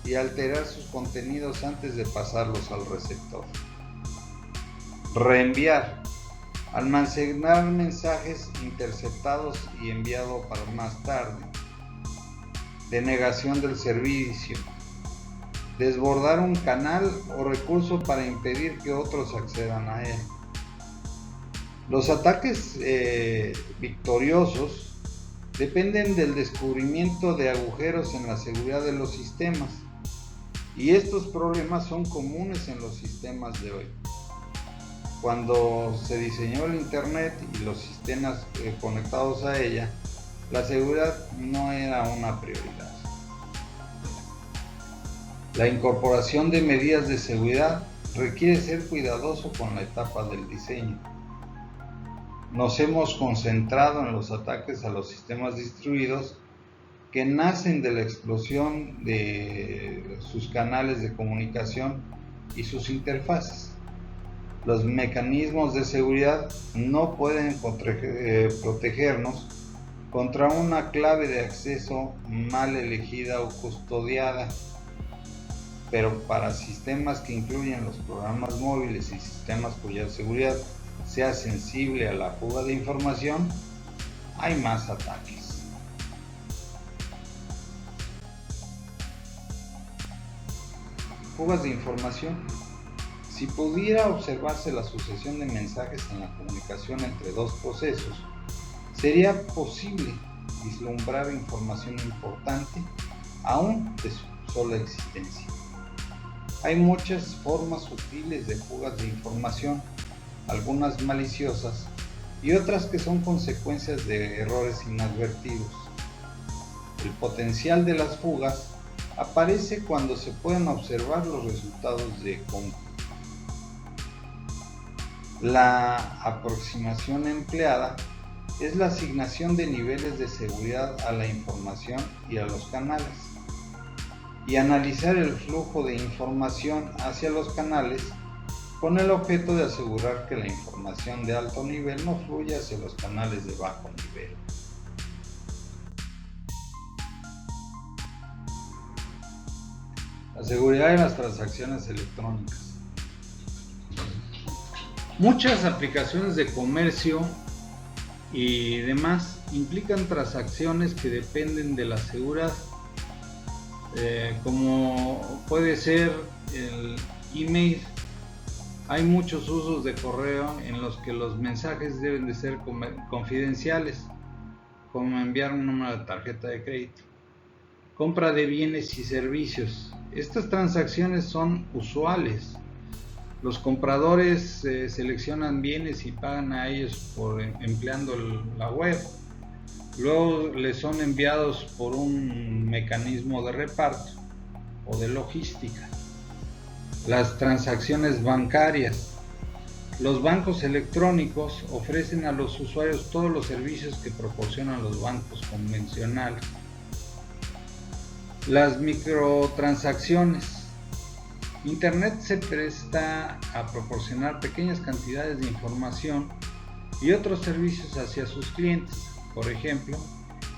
y alterar sus contenidos antes de pasarlos al receptor. Reenviar: almacenar mensajes interceptados y enviado para más tarde. Denegación del servicio: desbordar un canal o recurso para impedir que otros accedan a él. Los ataques victoriosos dependen del descubrimiento de agujeros en la seguridad de los sistemas, y estos problemas son comunes en los sistemas de hoy. Cuando se diseñó el Internet y los sistemas conectados a ella, la seguridad no era una prioridad. La incorporación de medidas de seguridad requiere ser cuidadoso con la etapa del diseño. Nos hemos concentrado en los ataques a los sistemas distribuidos que nacen de la explosión de sus canales de comunicación y sus interfaces. Los mecanismos de seguridad no pueden protegernos contra una clave de acceso mal elegida o custodiada, pero para sistemas que incluyen los programas móviles y sistemas cuya seguridad sea sensible a la fuga de información, hay más ataques. Fugas de información. Si pudiera observarse la sucesión de mensajes en la comunicación entre dos procesos, sería posible vislumbrar información importante aún de su sola existencia. Hay muchas formas sutiles de fugas de información, algunas maliciosas y otras que son consecuencias de errores inadvertidos. El potencial de las fugas aparece cuando se pueden observar los resultados de cómputo. La aproximación empleada es la asignación de niveles de seguridad a la información y a los canales, y analizar el flujo de información hacia los canales con el objeto de asegurar que la información de alto nivel no fluya hacia los canales de bajo nivel. La seguridad de las transacciones electrónicas. Muchas aplicaciones de comercio y demás implican transacciones que dependen de la seguridad, como puede ser el email. Hay muchos usos de correo en los que los mensajes deben de ser confidenciales, como enviar un número de tarjeta de crédito. Compra de bienes y servicios. Estas transacciones son usuales. Los compradores seleccionan bienes y pagan a ellos empleando la web. Luego les son enviados por un mecanismo de reparto o de logística. Las transacciones bancarias. Los bancos electrónicos ofrecen a los usuarios todos los servicios que proporcionan los bancos convencionales. Las microtransacciones. Internet se presta a proporcionar pequeñas cantidades de información y otros servicios hacia sus clientes. Por ejemplo,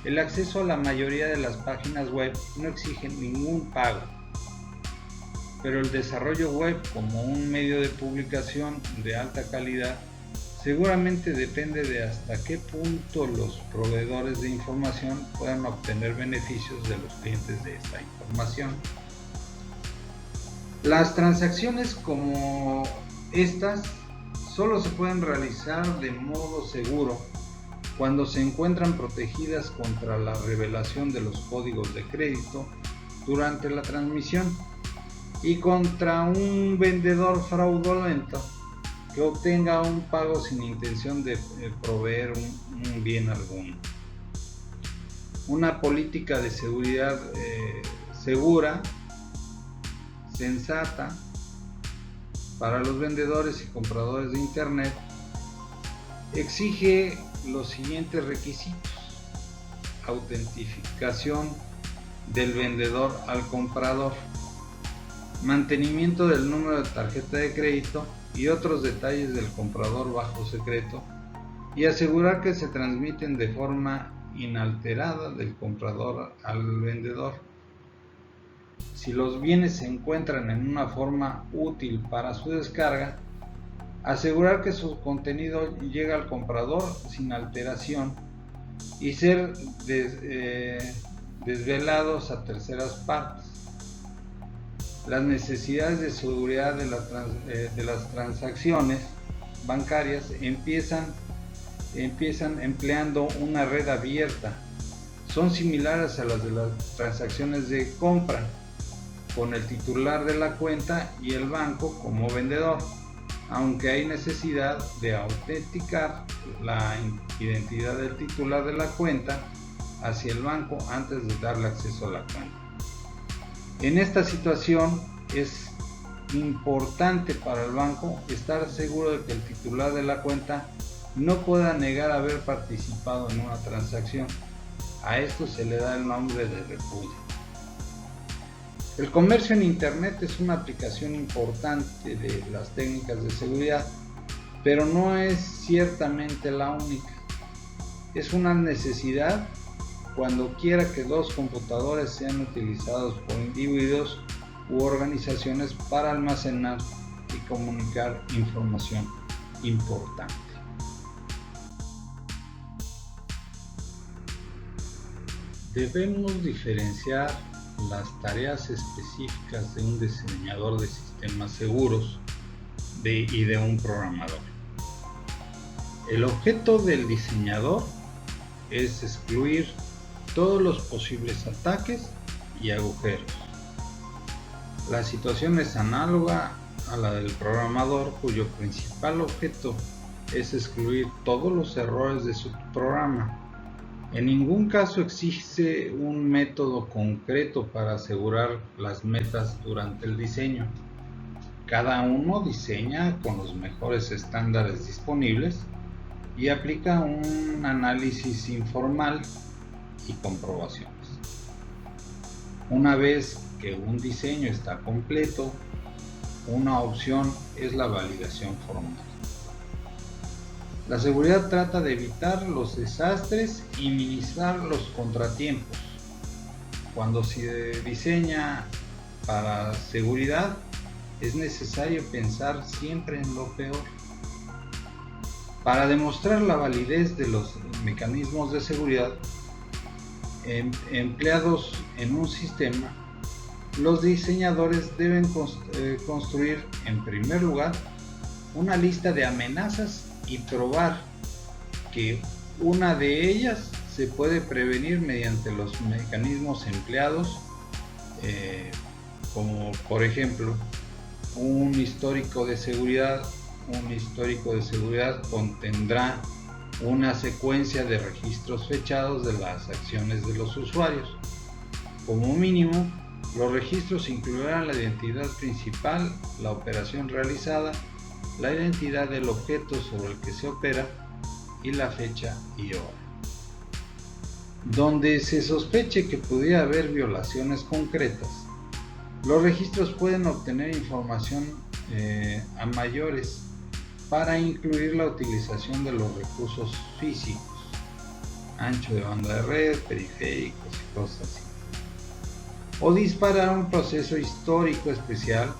el acceso a la mayoría de las páginas web no exige ningún pago, pero el desarrollo web como un medio de publicación de alta calidad seguramente depende de hasta qué punto los proveedores de información puedan obtener beneficios de los clientes de esta información. Las transacciones como estas solo se pueden realizar de modo seguro cuando se encuentran protegidas contra la revelación de los códigos de crédito durante la transmisión y contra un vendedor fraudulento que obtenga un pago sin intención de proveer un bien alguno. Una política de seguridad segura, sensata, para los vendedores y compradores de Internet exige los siguientes requisitos: autentificación del vendedor al comprador, mantenimiento del número de tarjeta de crédito y otros detalles del comprador bajo secreto, y asegurar que se transmiten de forma inalterada del comprador al vendedor. Si los bienes se encuentran en una forma útil para su descarga, asegurar que su contenido llega al comprador sin alteración y ser desvelados a terceras partes. Las necesidades de seguridad de las transacciones bancarias empiezan empleando una red abierta. Son similares a las de las transacciones de compra, con el titular de la cuenta y el banco como vendedor, aunque hay necesidad de autenticar la identidad del titular de la cuenta hacia el banco antes de darle acceso a la cuenta. En esta situación es importante para el banco estar seguro de que el titular de la cuenta no pueda negar haber participado en una transacción. A esto se le da el nombre de repudio. El comercio en Internet es una aplicación importante de las técnicas de seguridad, pero no es ciertamente la única. Es una necesidad cuando quiera que dos computadores sean utilizados por individuos u organizaciones para almacenar y comunicar información importante. Debemos diferenciar las tareas específicas de un diseñador de sistemas seguros y de un programador. El objeto del diseñador es excluir todos los posibles ataques y agujeros. La situación es análoga a la del programador, cuyo principal objeto es excluir todos los errores de su programa. En ningún caso existe un método concreto para asegurar las metas durante el diseño. Cada uno diseña con los mejores estándares disponibles y aplica un análisis informal y comprobaciones. Una vez que un diseño está completo, una opción es la validación formal. La seguridad trata de evitar los desastres y minimizar los contratiempos. Cuando se diseña para seguridad, es necesario pensar siempre en lo peor. Para demostrar la validez de los mecanismos de seguridad empleados en un sistema, los diseñadores deben construir, en primer lugar, una lista de amenazas y probar que una de ellas se puede prevenir mediante los mecanismos empleados, como por ejemplo un histórico de seguridad. Un histórico de seguridad contendrá una secuencia de registros fechados de las acciones de los usuarios. Como mínimo, los registros incluirán la identidad principal, la operación realizada, la identidad del objeto sobre el que se opera y la fecha y hora. Donde se sospeche que pudiera haber violaciones concretas, los registros pueden obtener información a mayores para incluir la utilización de los recursos físicos, ancho de banda de red, periféricos y cosas así, o disparar un proceso histórico especial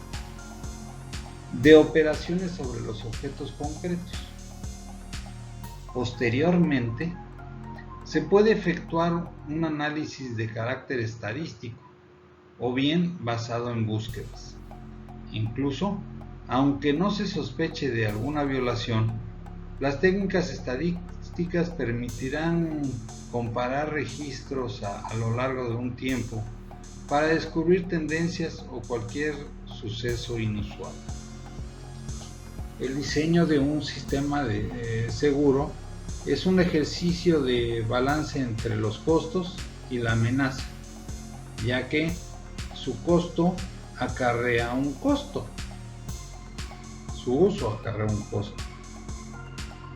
de operaciones sobre los objetos concretos. Posteriormente, se puede efectuar un análisis de carácter estadístico o bien basado en búsquedas. Incluso, aunque no se sospeche de alguna violación, las técnicas estadísticas permitirán comparar registros a lo largo de un tiempo para descubrir tendencias o cualquier suceso inusual. El diseño de un sistema seguro es un ejercicio de balance entre los costos y la amenaza, ya que su costo acarrea un costo. Su uso acarrea un costo.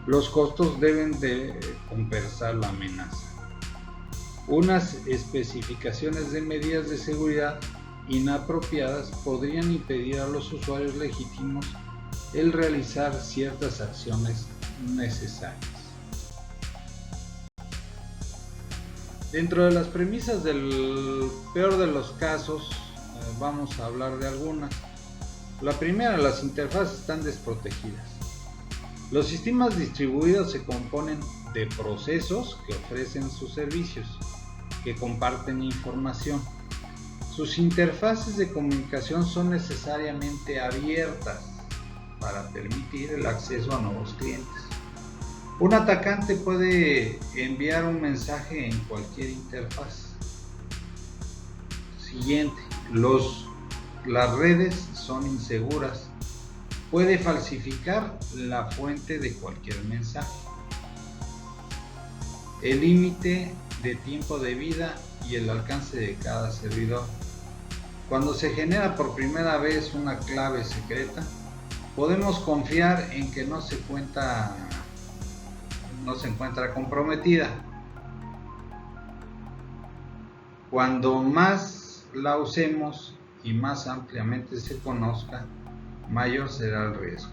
Los costos deben de compensar la amenaza. Unas especificaciones de medidas de seguridad inapropiadas podrían impedir a los usuarios legítimos el realizar ciertas acciones necesarias. Dentro de las premisas del peor de los casos, vamos a hablar de algunas. La primera, las interfaces están desprotegidas. Los sistemas distribuidos se componen de procesos que ofrecen sus servicios, que comparten información. Sus interfaces de comunicación son necesariamente abiertas para permitir el acceso a nuevos clientes. Un atacante puede enviar un mensaje en cualquier interfaz. Siguiente, las redes son inseguras. Puede falsificar la fuente de cualquier mensaje. El límite de tiempo de vida y el alcance de cada servidor. Cuando se genera por primera vez una clave secreta, podemos confiar en que no se encuentra comprometida. Cuando más la usemos y más ampliamente se conozca, mayor será el riesgo.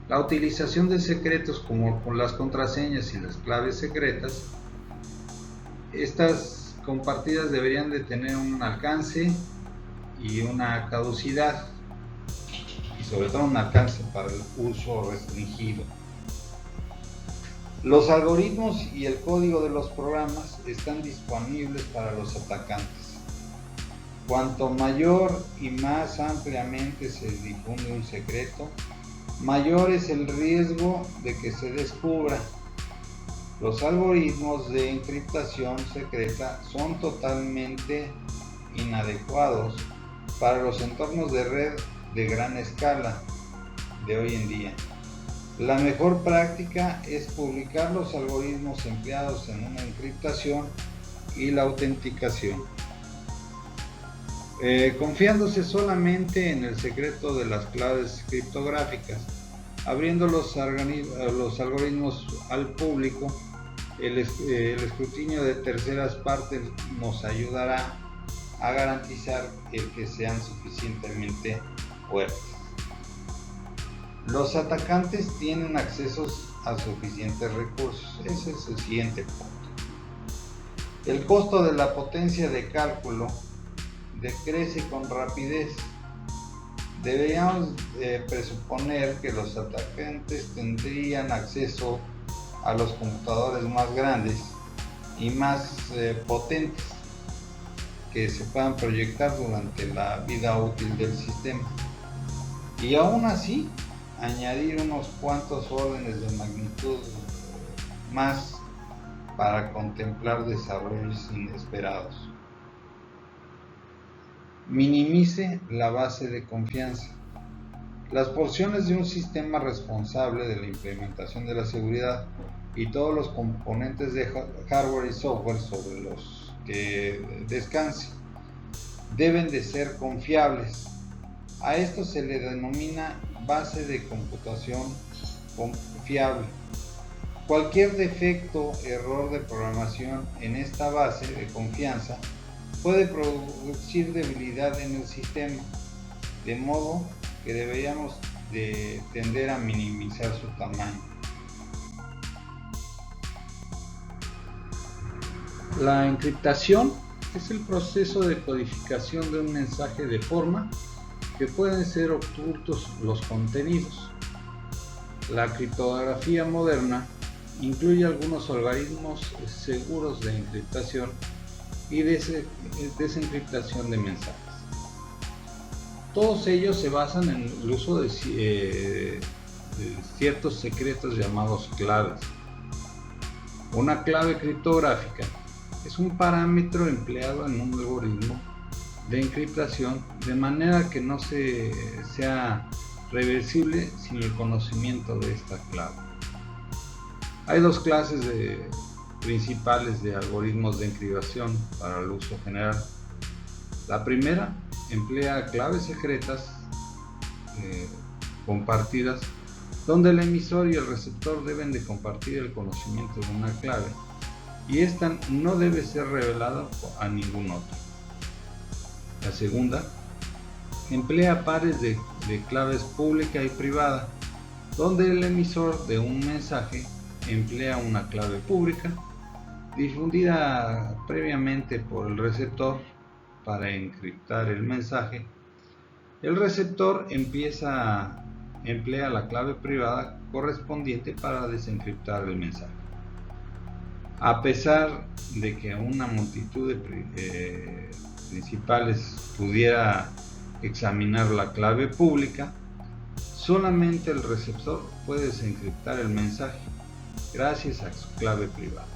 La utilización de secretos como con las contraseñas y las claves secretas, estas compartidas deberían de tener un alcance y una caducidad, y sobre todo un alcance para el uso restringido. Los algoritmos y el código de los programas están disponibles para los atacantes. Cuanto mayor y más ampliamente se difunde un secreto, mayor es el riesgo de que se descubra. Los algoritmos de encriptación secreta son totalmente inadecuados para los entornos de red de gran escala de hoy en día. La mejor práctica es publicar los algoritmos empleados en una encriptación y la autenticación. confiándose solamente en el secreto de las claves criptográficas, abriendo los algoritmos al público. El escrutinio de terceras partes nos ayudará a garantizar que sean suficientemente fuertes. Los atacantes tienen accesos a suficientes recursos. Ese es el siguiente punto. El costo de la potencia de cálculo decrece con rapidez. Deberíamos presuponer que los atacantes tendrían acceso a los computadores más grandes y más potentes que se puedan proyectar durante la vida útil del sistema, y aún así añadir unos cuantos órdenes de magnitud más para contemplar desarrollos inesperados. Minimice la base de confianza. Las porciones de un sistema responsable de la implementación de la seguridad y todos los componentes de hardware y software sobre los que descanse deben de ser confiables. A esto se le denomina base de computación confiable. Cualquier defecto, error de programación en esta base de confianza puede producir debilidad en el sistema, de modo que deberíamos de tender a minimizar su tamaño. La encriptación es el proceso de codificación de un mensaje de forma que pueden ser ocultos los contenidos. La criptografía moderna incluye algunos algoritmos seguros de encriptación y desencriptación de mensajes. Todos ellos se basan en el uso de ciertos secretos llamados claves. Una clave criptográfica es un parámetro empleado en un algoritmo de encriptación de manera que no sea reversible sin el conocimiento de esta clave. Hay dos clases principales de algoritmos de encriptación para el uso general. La primera emplea claves secretas compartidas, donde el emisor y el receptor deben de compartir el conocimiento de una clave y esta no debe ser revelada a ningún otro. La segunda emplea pares de claves pública y privada, donde el emisor de un mensaje emplea una clave pública difundida previamente por el receptor para encriptar el mensaje. El receptor emplea la clave privada correspondiente para desencriptar el mensaje. A pesar de que una multitud de principales pudiera examinar la clave pública, solamente el receptor puede desencriptar el mensaje gracias a su clave privada.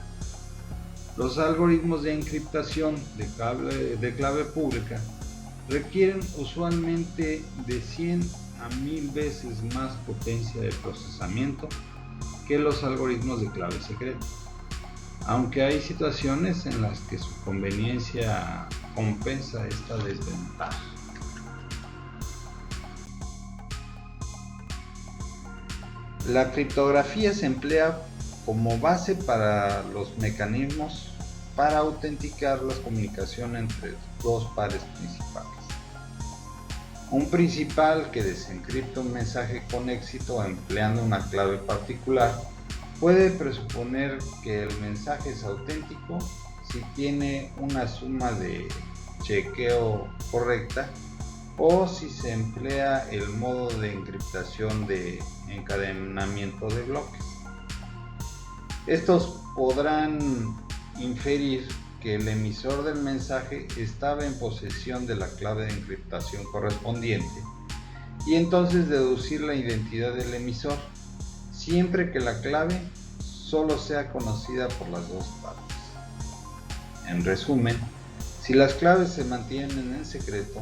Los algoritmos de encriptación de clave pública requieren usualmente de 100 a 1000 veces más potencia de procesamiento que los algoritmos de clave secreta, aunque hay situaciones en las que su conveniencia compensa esta desventaja. La criptografía se emplea como base para los mecanismos para autenticar la comunicación entre dos pares principales. Un principal que desencripta un mensaje con éxito empleando una clave particular puede presuponer que el mensaje es auténtico si tiene una suma de chequeo correcta o si se emplea el modo de encriptación de encadenamiento de bloques. Estos podrán inferir que el emisor del mensaje estaba en posesión de la clave de encriptación correspondiente y entonces deducir la identidad del emisor, siempre que la clave solo sea conocida por las dos partes. En resumen, si las claves se mantienen en secreto,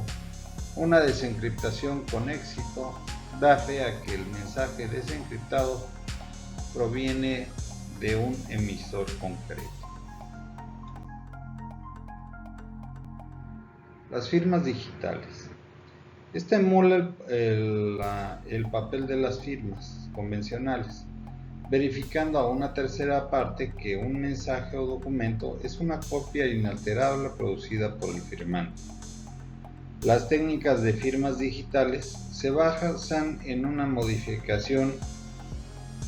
una desencriptación con éxito da fe a que el mensaje desencriptado proviene de un emisor concreto. Las firmas digitales. Esta emula el papel de las firmas convencionales, verificando a una tercera parte que un mensaje o documento es una copia inalterable producida por el firmante. Las técnicas de firmas digitales se basan en una modificación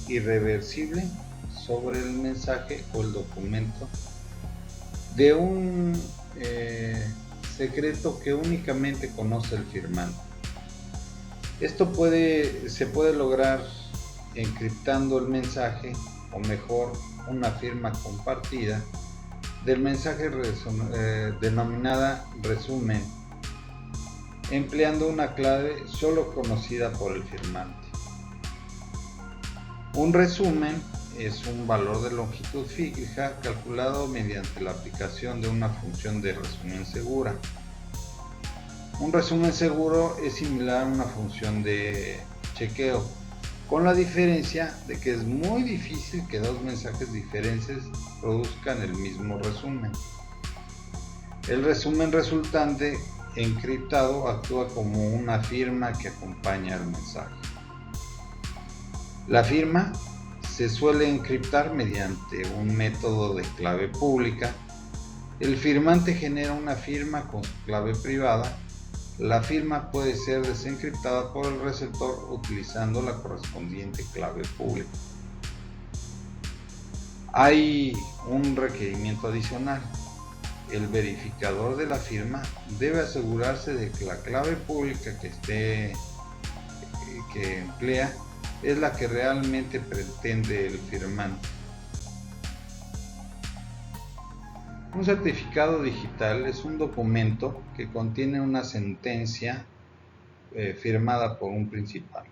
irreversible sobre el mensaje o el documento de un secreto que únicamente conoce el firmante. Esto se puede lograr encriptando el mensaje, o mejor, una firma compartida del mensaje denominada resumen, empleando una clave solo conocida por el firmante. Un resumen es un valor de longitud fija calculado mediante la aplicación de una función de resumen segura. Un resumen seguro es similar a una función de chequeo, con la diferencia de que es muy difícil que dos mensajes diferentes produzcan el mismo resumen. El resumen resultante encriptado actúa como una firma que acompaña al mensaje. La firma se suele encriptar mediante un método de clave pública. El firmante genera una firma con su clave privada. La firma puede ser desencriptada por el receptor utilizando la correspondiente clave pública. Hay un requerimiento adicional. El verificador de la firma debe asegurarse de que la clave pública que emplea es la que realmente pretende el firmante. Un certificado digital es un documento que contiene una sentencia firmada por un principal.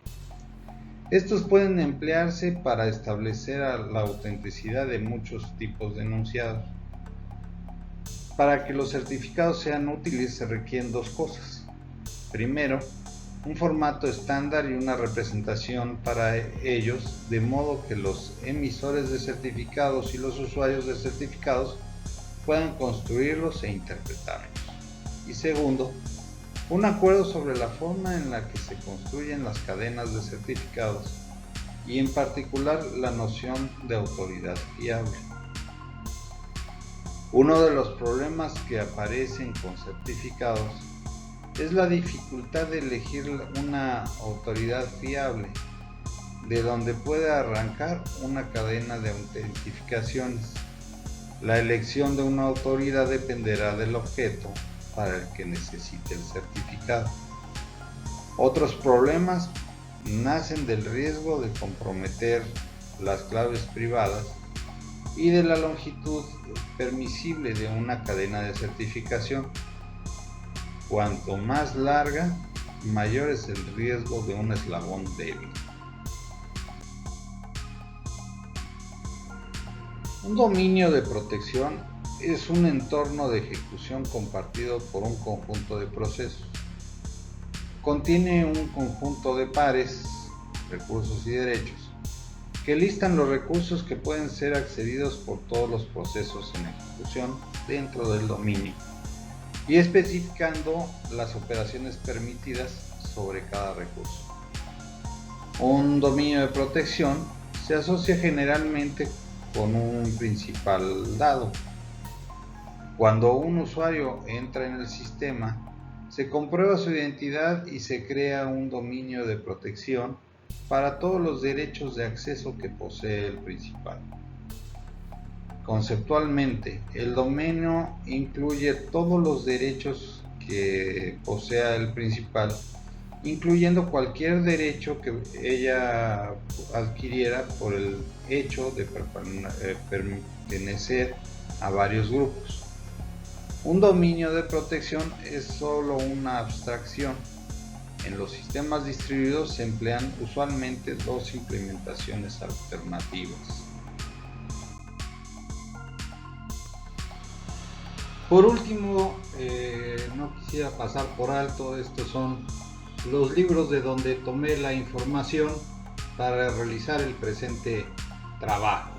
Estos pueden emplearse para establecer la autenticidad de muchos tipos de enunciados. Para que los certificados sean útiles se requieren dos cosas. Primero, un formato estándar y una representación para ellos, de modo que los emisores de certificados y los usuarios de certificados puedan construirlos e interpretarlos. Y segundo, un acuerdo sobre la forma en la que se construyen las cadenas de certificados y en particular la noción de autoridad fiable. Uno de los problemas que aparecen con certificados es la dificultad de elegir una autoridad fiable, de donde puede arrancar una cadena de autentificaciones. La elección de una autoridad dependerá del objeto para el que necesite el certificado. Otros problemas nacen del riesgo de comprometer las claves privadas y de la longitud permisible de una cadena de certificación. Cuanto más larga, mayor es el riesgo de un eslabón débil. Un dominio de protección es un entorno de ejecución compartido por un conjunto de procesos. Contiene un conjunto de pares, recursos y derechos, que listan los recursos que pueden ser accedidos por todos los procesos en ejecución dentro del dominio, y especificando las operaciones permitidas sobre cada recurso. Un dominio de protección se asocia generalmente con un principal dado. Cuando un usuario entra en el sistema, se comprueba su identidad y se crea un dominio de protección para todos los derechos de acceso que posee el principal. Conceptualmente, el dominio incluye todos los derechos que posea el principal, incluyendo cualquier derecho que ella adquiriera por el hecho de pertenecer a varios grupos. Un dominio de protección es solo una abstracción. En los sistemas distribuidos se emplean usualmente dos implementaciones alternativas. Por último, no quisiera pasar por alto, estos son los libros de donde tomé la información para realizar el presente trabajo.